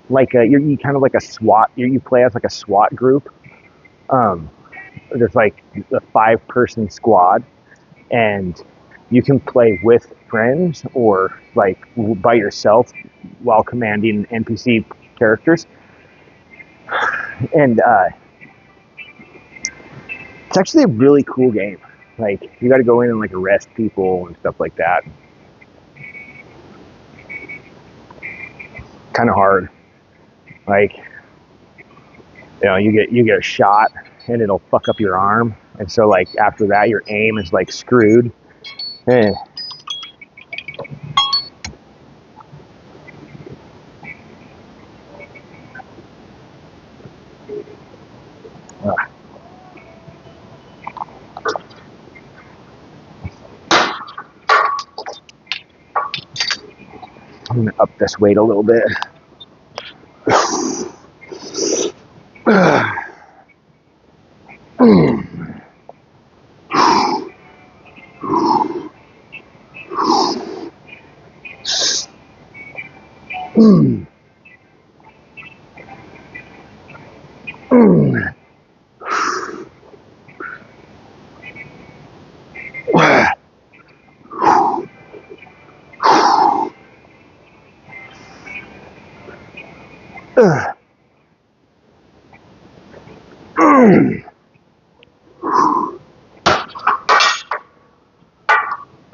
like a, you kind of like a SWAT. You play as like a SWAT group. There's like a 5-person squad, and you can play with friends or like by yourself while commanding NPC characters. And it's actually a really cool game. Like you got to go in and like arrest people and stuff like that. Kind of hard. Like, you know, you get a shot and it'll fuck up your arm, and so like after that your aim is like screwed. Eh. I'm gonna up this weight a little bit.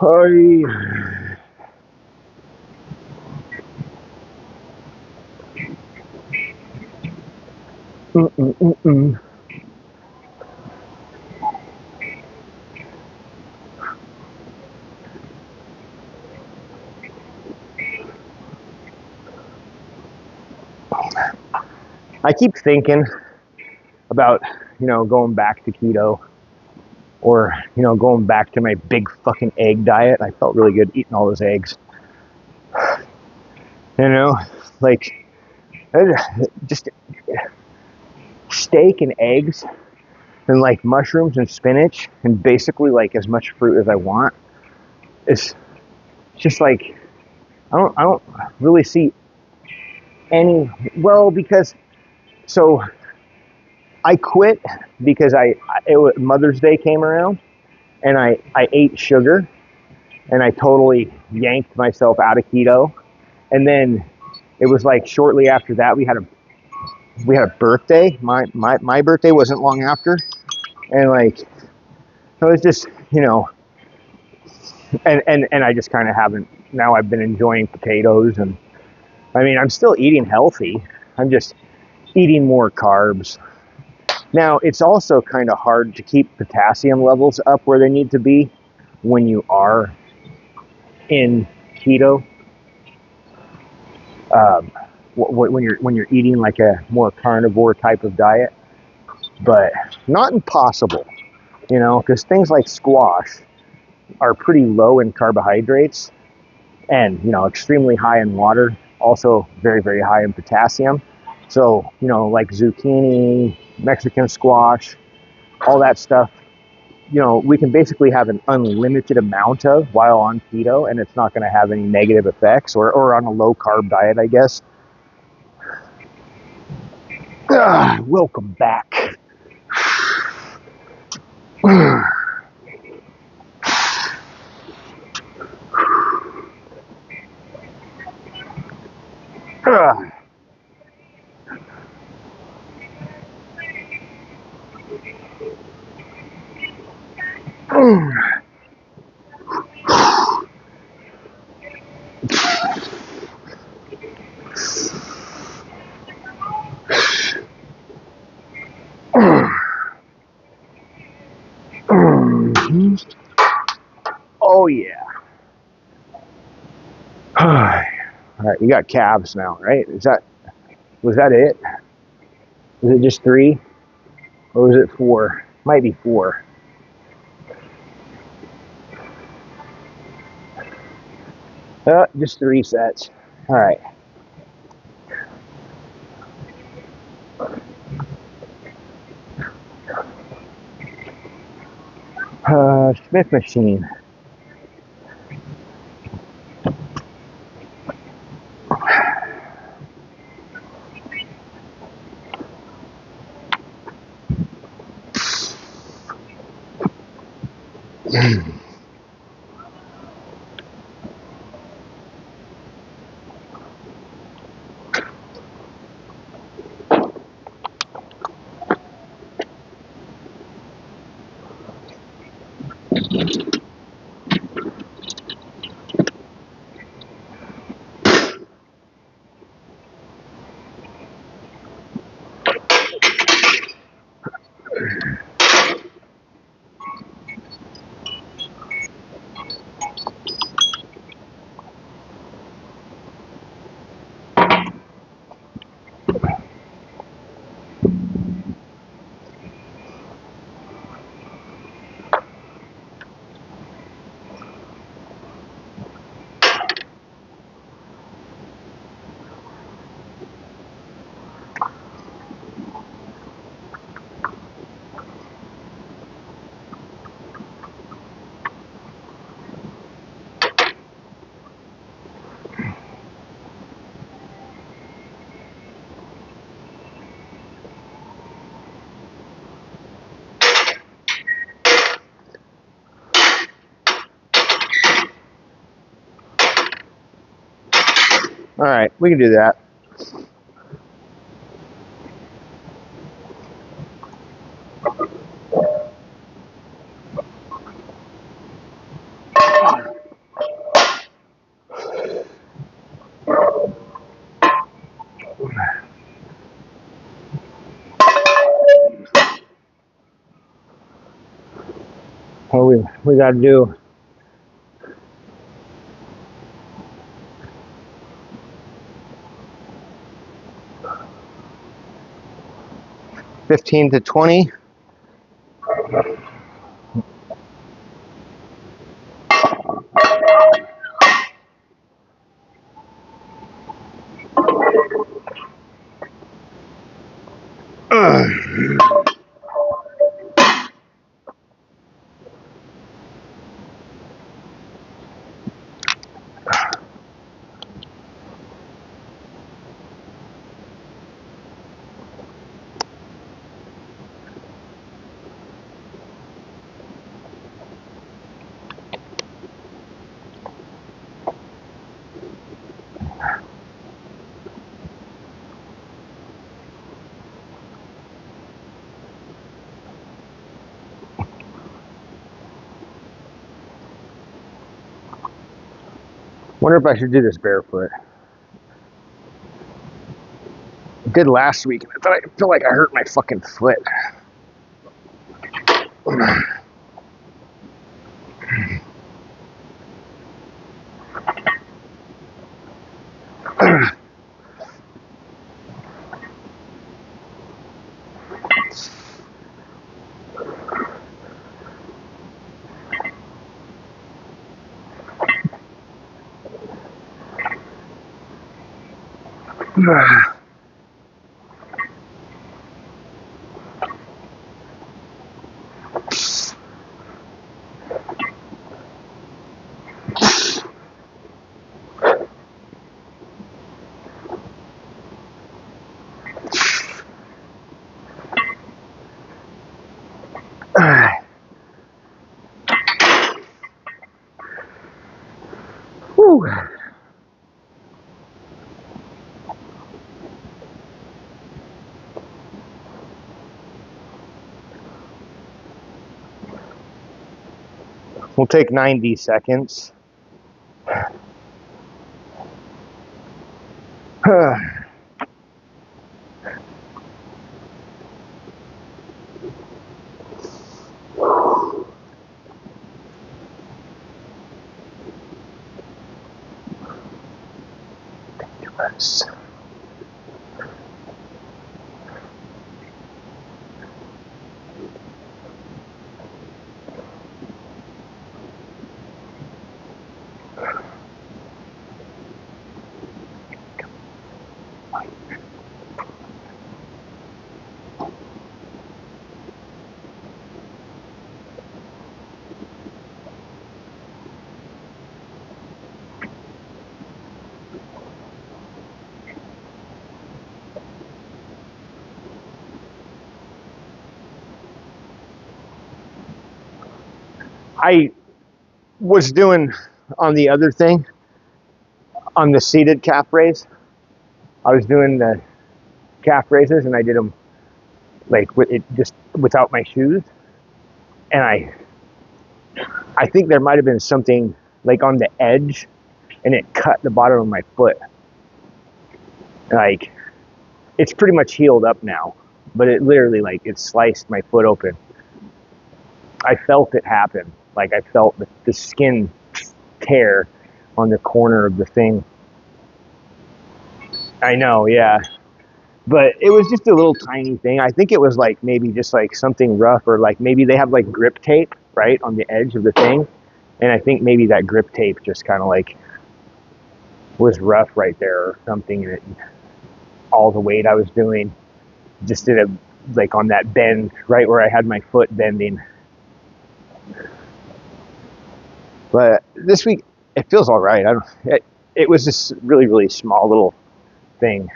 Hi. I keep thinking about, you know, going back to keto, or, you know, going back to my big fucking egg diet. I felt really good eating all those eggs. You know, like just steak and eggs. and like mushrooms and spinach and basically like as much fruit as I want. It's just like I don't really see any, well, because so I quit because Mother's Day came around and I ate sugar and I totally yanked myself out of keto. And then it was like shortly after that we had a birthday. My birthday wasn't long after, and like so it's just and I just kind of haven't. Now I've been enjoying potatoes, and I mean I'm still eating healthy. I'm just eating more carbs. Now it's also kind of hard to keep potassium levels up where they need to be when you are in keto. Um, when you're eating like a more carnivore type of diet, but not impossible, because things like squash are pretty low in carbohydrates and extremely high in water, also very very high in potassium. So like zucchini, Mexican squash, all that stuff, we can basically have an unlimited amount of while on keto, and it's not going to have any negative effects, or on a low carb diet, I guess. Welcome back. Oh yeah. All right, you got calves now, right? Was that it? Was it just 3, or was it 4? Might be 4. Just 3 sets. All right. Smith machine. All right, we can do that. Oh, we got to do 15 to 20. wonder if I should do this barefoot. I did last week, and I feel like I hurt my fucking foot. Whew. We'll take 90 seconds. Dangerous. I was doing on the other thing, on the seated calf raise, I was doing the calf raises and I did them like with it just without my shoes. And I think there might have been something like on the edge and it cut the bottom of my foot. Like it's pretty much healed up now, but it literally like it sliced my foot open. I felt it happen. Like I felt the skin tear on the corner of the thing. I know, yeah. But it was just a little tiny thing. I think it was like maybe just like something rough, or like maybe they have like grip tape, right, on the edge of the thing. And I think maybe that grip tape just kind of like was rough right there or something. And it, all the weight I was doing just did a like on that bend right where I had my foot bending. But this week it feels all right. It was just really, really small little thing.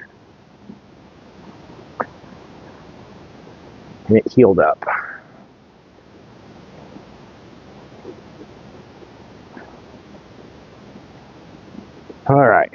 And it healed up. All right.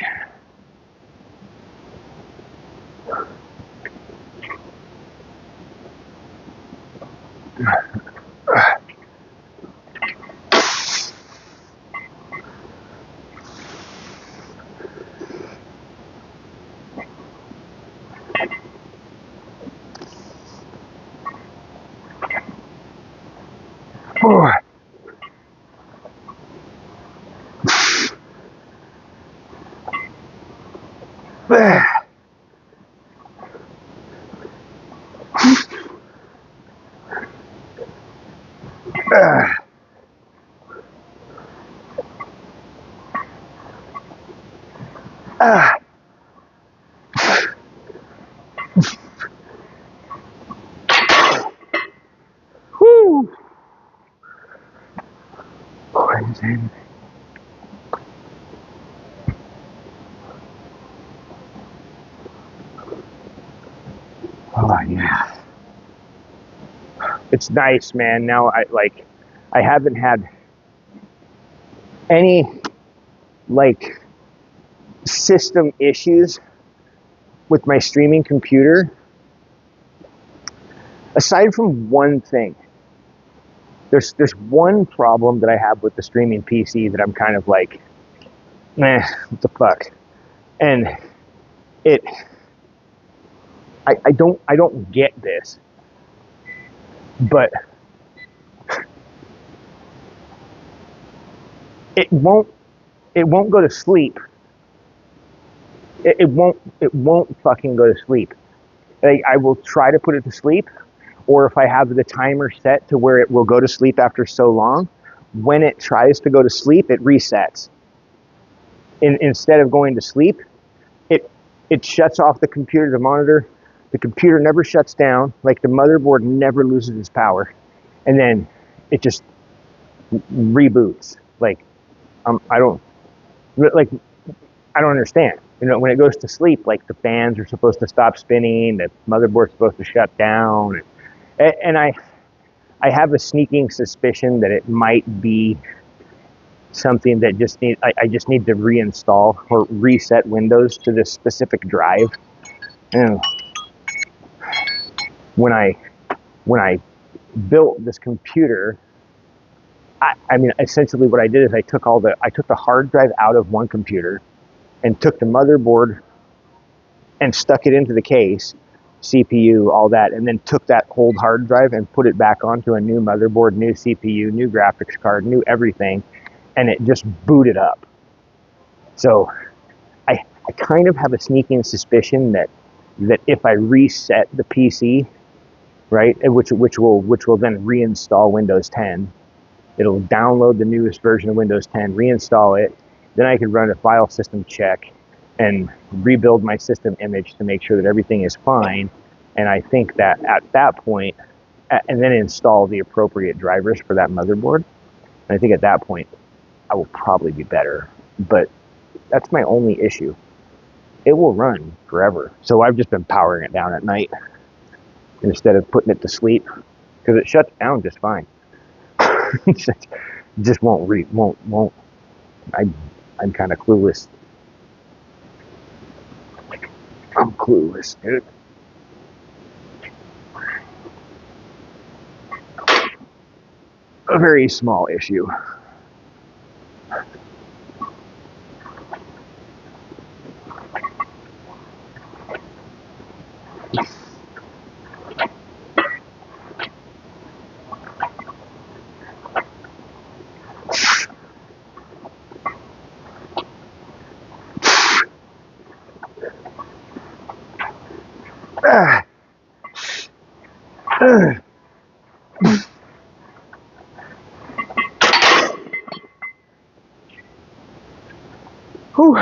Whew. Crazy. Oh yeah. It's nice, man. Now I haven't had any like system issues with my streaming computer aside from one thing. There's one problem that I have with the streaming PC that I'm kind of like Nah, what the fuck? And it, I don't get this, but it won't, it won't go to sleep. It won't fucking go to sleep. Like, I will try to put it to sleep, or if I have the timer set to where it will go to sleep after so long, when it tries to go to sleep, it resets. Instead of going to sleep, it it shuts off the computer, the monitor. The computer never shuts down. Like, the motherboard never loses its power, and then it just reboots. Like, I don't like. I don't understand. You know, when it goes to sleep, like, the fans are supposed to stop spinning, the motherboard's supposed to shut down, and I have a sneaking suspicion that it might be something that I just need to reinstall or reset Windows to this specific drive. And when I built this computer, I mean, essentially what I did is I took the hard drive out of one computer and took the motherboard and stuck it into the case, CPU, all that, and then took that old hard drive and put it back onto a new motherboard, new CPU, new graphics card, new everything, and it just booted up. So I kind of have a sneaking suspicion that if I reset the PC, right, which will then reinstall Windows 10, it'll download the newest version of Windows 10, reinstall it, then I can run a file system check and rebuild my system image to make sure that everything is fine. And I think that at that point, and then install the appropriate drivers for that motherboard. And I think at that point, I will probably be better. But that's my only issue. It will run forever. So I've just been powering it down at night instead of putting it to sleep, because it shuts down just fine. Just won't. I'm kind of clueless. I'm clueless, dude. A very small issue. Whew.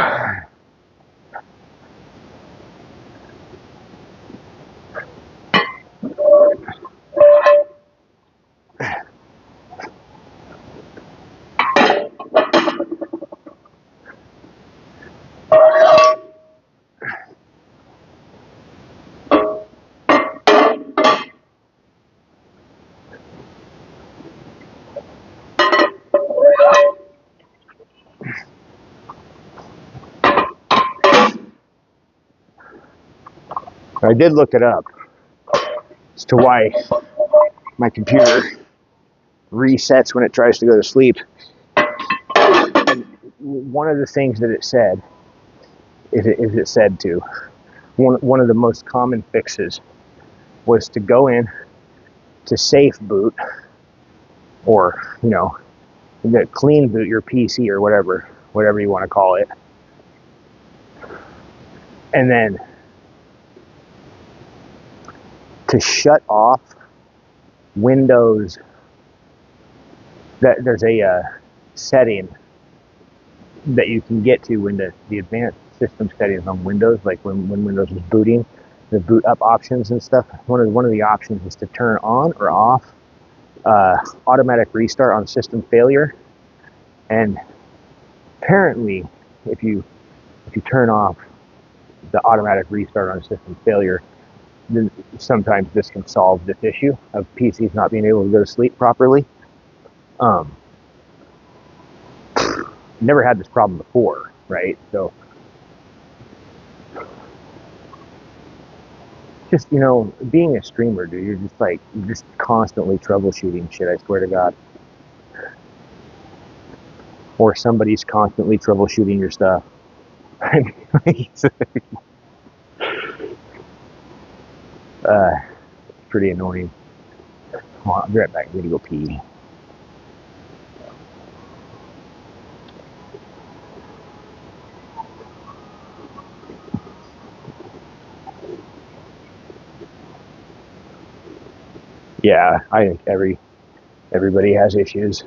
I did look it up as to why my computer resets when it tries to go to sleep. And one of the things that it said, if it said to, one of the most common fixes was to go in to safe boot, or, you know, clean boot your PC or whatever you want to call it. And then to shut off Windows, that there's a setting that you can get to when the advanced system settings on Windows, like when Windows is booting, the boot up options and stuff. One of the options is to turn on or off automatic restart on system failure. And apparently, if you turn off the automatic restart on system failure, then sometimes this can solve this issue of PCs not being able to go to sleep properly. Never had this problem before, right? So just, you know, being a streamer, dude, you're just constantly troubleshooting shit, I swear to God. or somebody's constantly troubleshooting your stuff. It's pretty annoying. Well, I'll be right back. I'm gonna go pee. Yeah, I think everybody has issues.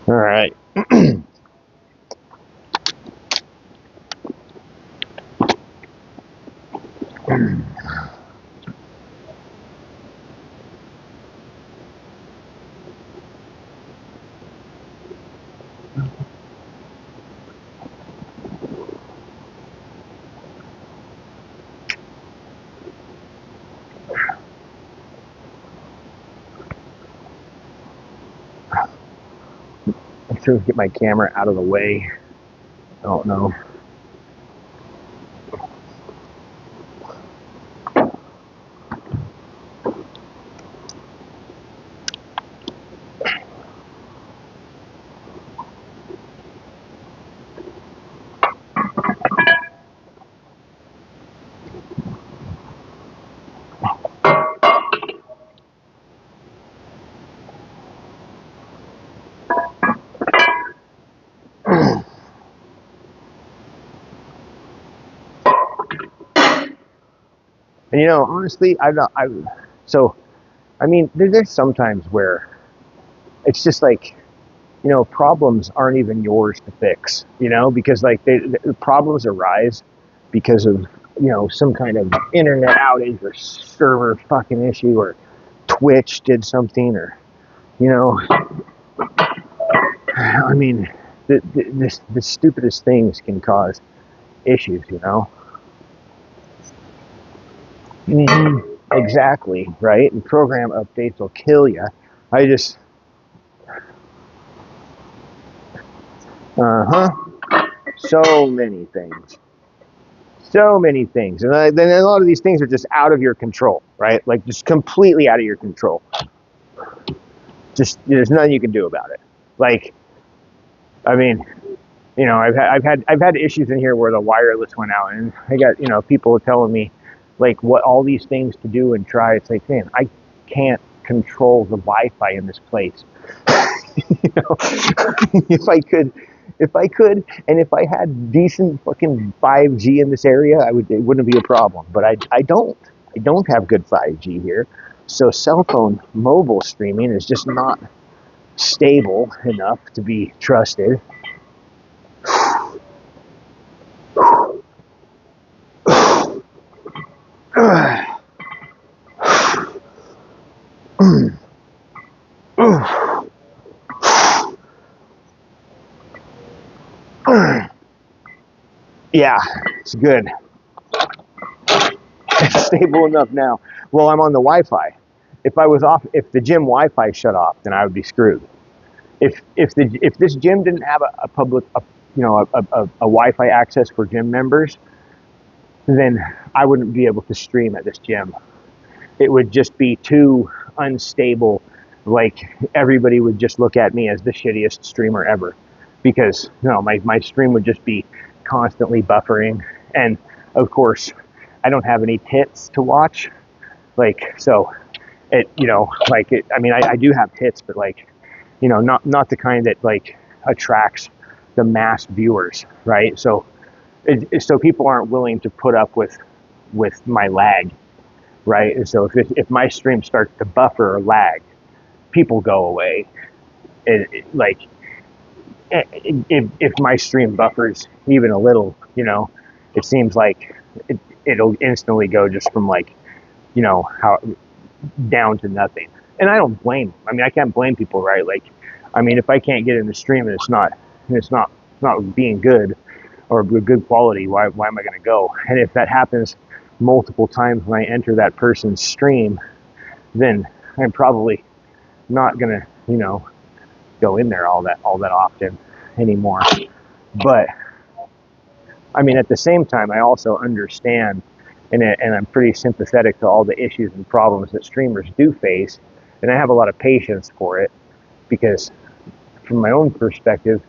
All right. I'm trying to get my camera out of the way. I don't know. And honestly, so I mean, there's sometimes where it's just like, problems aren't even yours to fix, because like the problems arise because of, some kind of internet outage or server fucking issue, or Twitch did something, or, I mean, the stupidest things can cause issues, Exactly, right? And program updates will kill you. I just, uh-huh, so many things. So many things. And then a lot of these things are just out of your control, right? Like just completely out of your control. Just there's nothing you can do about it. Like, I mean, I've had issues in here where the wireless went out, and I got people telling me like what all these things to do and try. It's like, man, I can't control the Wi-Fi in this place. if I could, and if I had decent fucking 5G in this area, it wouldn't be a problem. But I don't have good 5G here, so cell phone mobile streaming is just not stable enough to be trusted. Yeah, it's good. It's stable enough now. Well, I'm on the Wi-Fi. If the gym Wi-Fi shut off, then I would be screwed. If this gym didn't have a public, a Wi-Fi access for gym members, then I wouldn't be able to stream at this gym. It would just be too unstable. Like everybody would just look at me as the shittiest streamer ever, because my stream would just be constantly buffering, and of course I don't have any tits to watch. Like, so I mean, I do have tits, but like, not the kind that like attracts the mass viewers, right? So people aren't willing to put up with with my lag, right? And so if my stream starts to buffer or lag, people go away. Like if my stream buffers even a little, it seems like it'll instantly go just from like, how down to nothing. And I don't blame them. I mean, I can't blame people, right? Like, I mean, if I can't get in the stream and it's not being good or good quality, why am I going to go? And if that happens multiple times when I enter that person's stream, then I'm probably not going to, go in there all that often anymore. But I mean, at the same time, I also understand and I'm pretty sympathetic to all the issues and problems that streamers do face, and I have a lot of patience for it because, from my own perspective,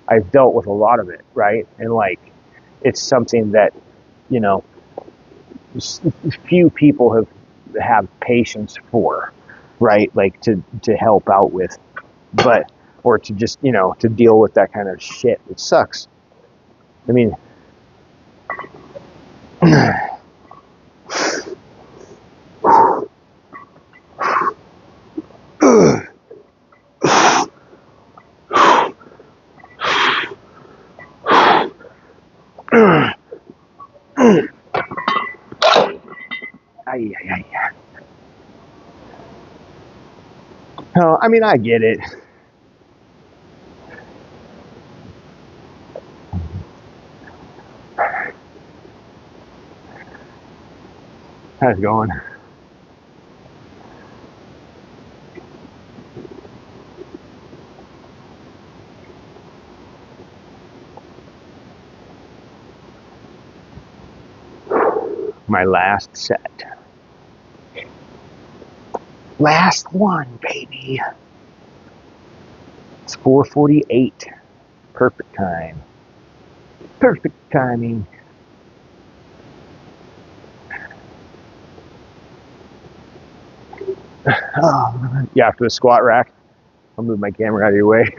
I've dealt with a lot of it, right? And like, it's something that you know few people have patience for, right? Like to help out with, but or to just to deal with that kind of shit. It sucks. I mean. Ay, ay, ay. No, I mean, I get it. How's it going? My last set. Last one, baby. It's 4:48. Perfect time. Perfect timing. Oh, yeah, after the squat rack. I'll move my camera out of your way.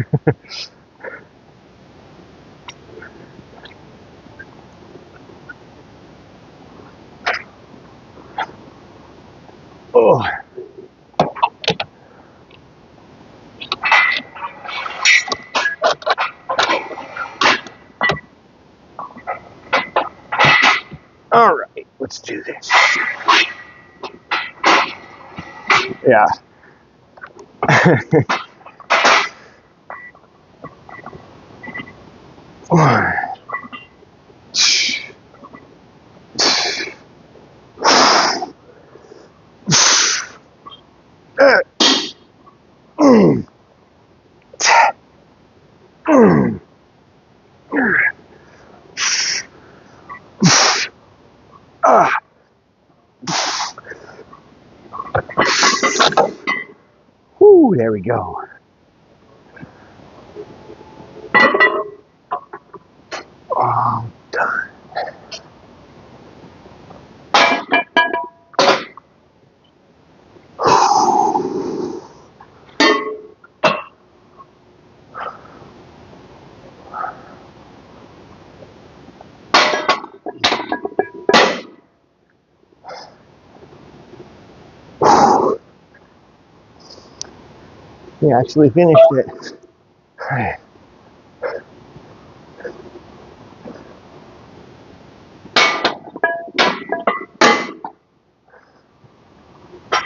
Oh. All right, let's do this. Yeah. Whoo, there we go. All done. We actually finished it.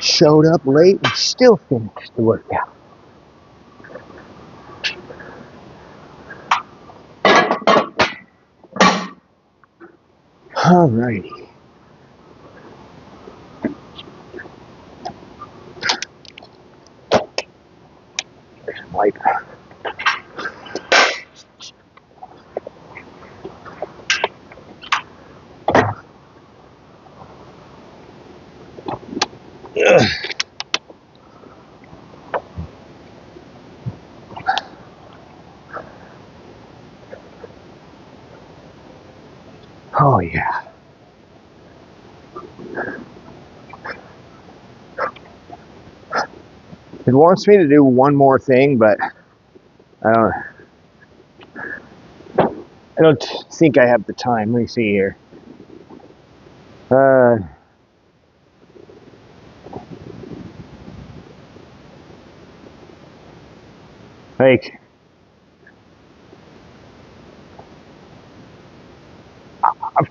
Showed up late and still finished the workout. Alrighty. There's some wipe. Oh yeah. It wants me to do one more thing, but I don't think I have the time. Let me see here. Like,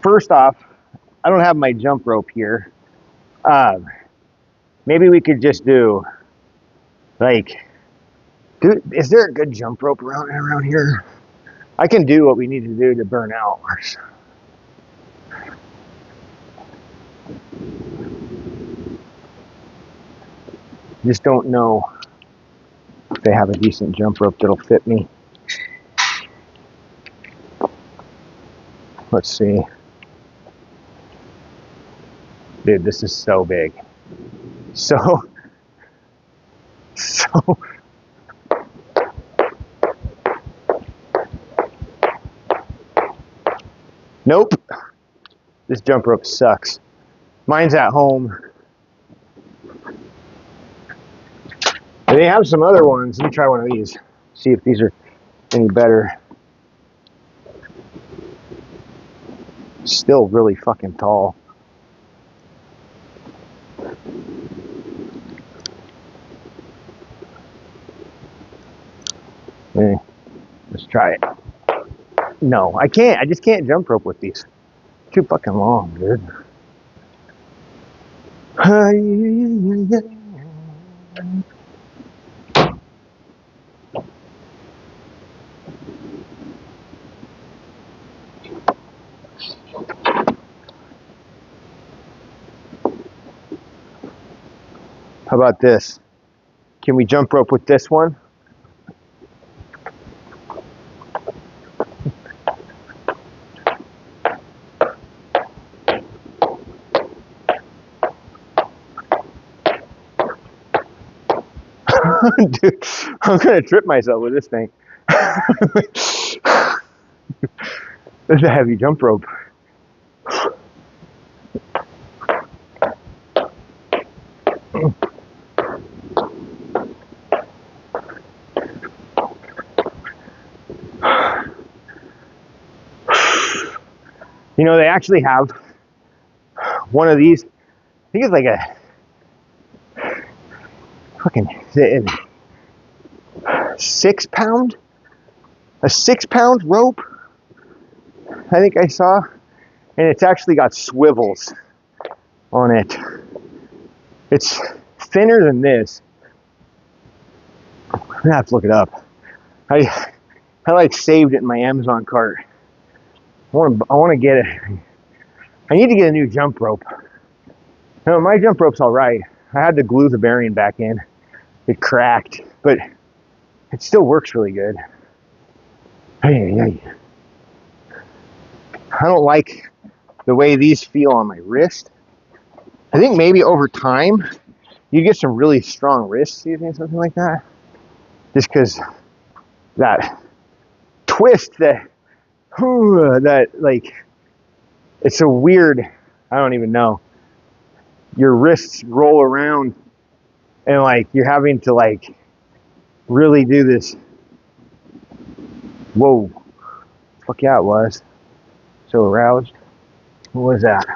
first off, I don't have my jump rope here. Maybe we could just do, like, dude, is there a good jump rope around here? I can do what we need to do to burn out. Just don't know if they have a decent jump rope that'll fit me. Let's see. Dude, this is so big. So nope. This jump rope sucks. Mine's at home. They have some other ones. Let me try one of these. See if these are any better. Still really fucking tall. Let's try it. No, I can't. I just can't jump rope with these. Too fucking long, dude. How about this? Can we jump rope with this one? Dude, I'm gonna trip myself with this thing. This is a heavy jump rope. You know, they actually have one of these. I think it's like a fucking 6 pound, a 6 pound rope. I think I saw, and it's actually got swivels on it. It's thinner than this. I'm gonna have to look it up. I like saved it in my Amazon cart. I want to get it. I need to get a new jump rope. No, my jump rope's all right. I had to glue the bearing back in. It cracked, but it still works really good. Hey. I don't like the way these feel on my wrist. I think maybe over time you get some really strong wrists using something like that. Just because that twist, that like, it's a weird, I don't even know. Your wrists roll around and like you're having to like really do this. Whoa. Fuck yeah, it was. So aroused. What was that?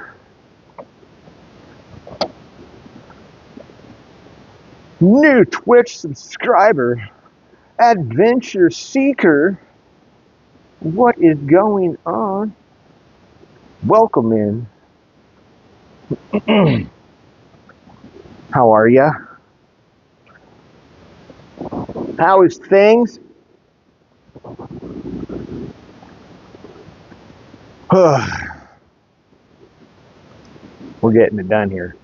New Twitch subscriber, Adventure Seeker. What is going on? Welcome in. How are ya? How is things? We're getting it done here.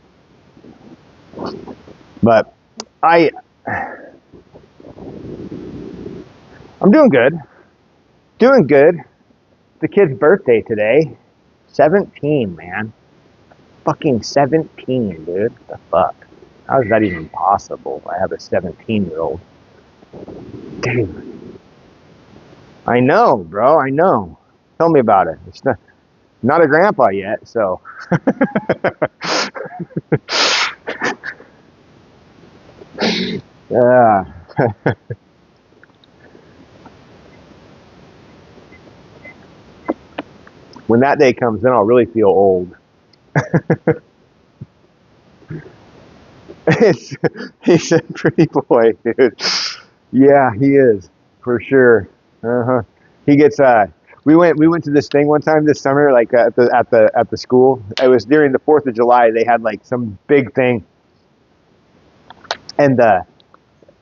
But I'm doing good. Doing good. The kid's birthday today. 17, man. Fucking 17, dude. What the fuck? How is that even possible? I have a 17-year-old. Dude. I know, bro. I know. Tell me about it. It's not a grandpa yet, so. Yeah. When that day comes, then I'll really feel old. He's a pretty boy, dude. Yeah, he is. for sure. Uh-huh. He gets we went to this thing one time this summer, like at the school. It was during the 4th of July. They had like some big thing, and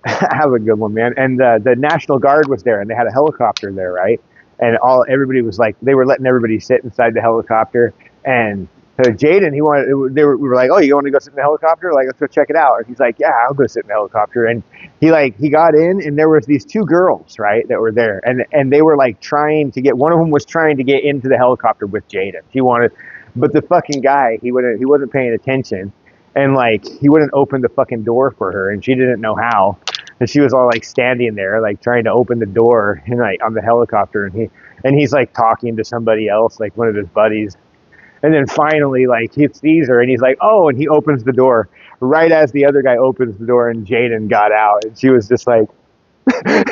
have a good one, man. And the National Guard was there, and they had a helicopter there, right? And everybody was like, they were letting everybody sit inside the helicopter. And Jaden, we were like, oh, you want to go sit in the helicopter? Like, let's go check it out. And he's like, yeah, I'll go sit in the helicopter. And he got in, and there was these two girls, right, that were there, and they were like trying to get. One of them was trying to get into the helicopter with Jaden. But the fucking guy, he wasn't paying attention, and like he wouldn't open the fucking door for her, and she didn't know how. And she was all like standing there, like trying to open the door, and like on the helicopter, and he's like talking to somebody else, like one of his buddies. And then finally, like he sees her, and he's like, "Oh!" And he opens the door right as the other guy opens the door, and Jaden got out, and she was just like,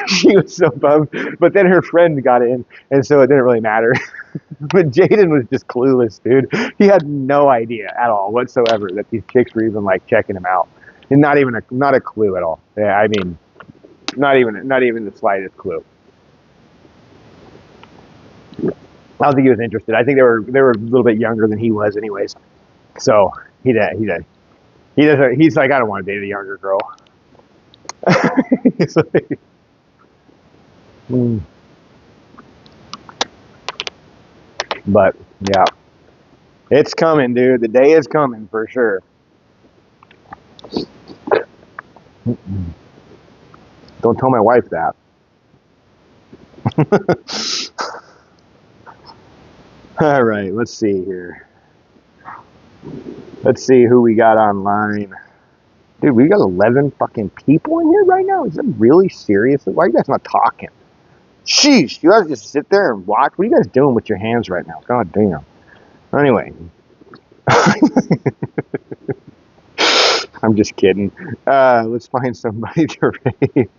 she was so bummed. But then her friend got in, and so it didn't really matter. But Jaden was just clueless, dude. He had no idea at all whatsoever that these chicks were even like checking him out, and not a clue at all. Yeah, I mean, not even the slightest clue. I don't think he was interested. I think they were a little bit younger than he was, anyways. So he doesn't. He's like, I don't want to date a younger girl. He's like, but yeah, it's coming, dude. The day is coming for sure. Don't tell my wife that. All right, let's see here. Let's see who we got online. Dude, we got 11 fucking people in here right now? Is that really serious? Why are you guys not talking? Sheesh, you guys just sit there and watch? What are you guys doing with your hands right now? God damn. Anyway. I'm just kidding. Let's find somebody to rate.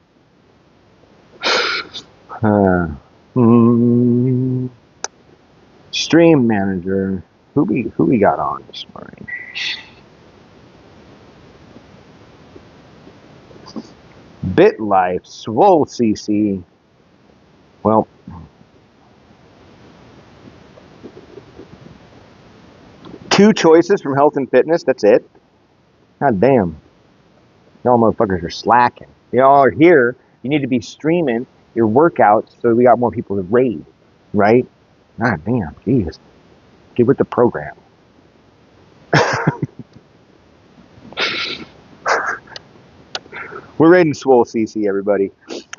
Stream manager. Who we got on this morning? BitLife, Swole CC. Well, two choices from Health and Fitness. That's it. God damn. Y'all motherfuckers are slacking. Y'all are here. You need to be streaming your workouts so we got more people to raid, right? God damn, jeez. Get with the program. We're raiding Swole CC, everybody.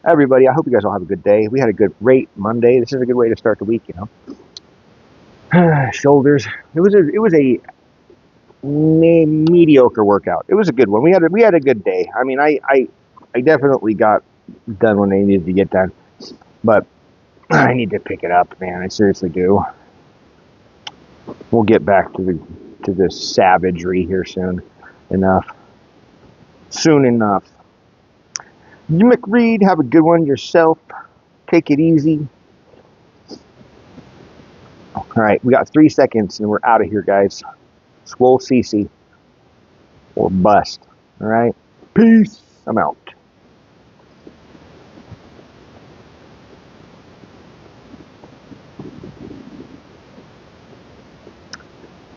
Everybody, I hope you guys all have a good day. We had a good rate Monday. This is a good way to start the week, you know. Shoulders. It was a mediocre workout. It was a good one. We had a good day. I mean, I definitely got done when I needed to get done, but I need to pick it up, man. I seriously do. We'll get back to the savagery here soon enough. Soon enough. You McReed, have a good one yourself. Take it easy. All right, we got 3 seconds and we're out of here, guys. Swole CC or bust. All right, peace. I'm out.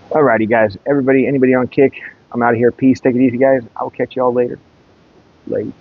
Alrighty, guys. Anybody on kick? I'm out of here. Peace. Take it easy, guys. I will catch you all later. Late.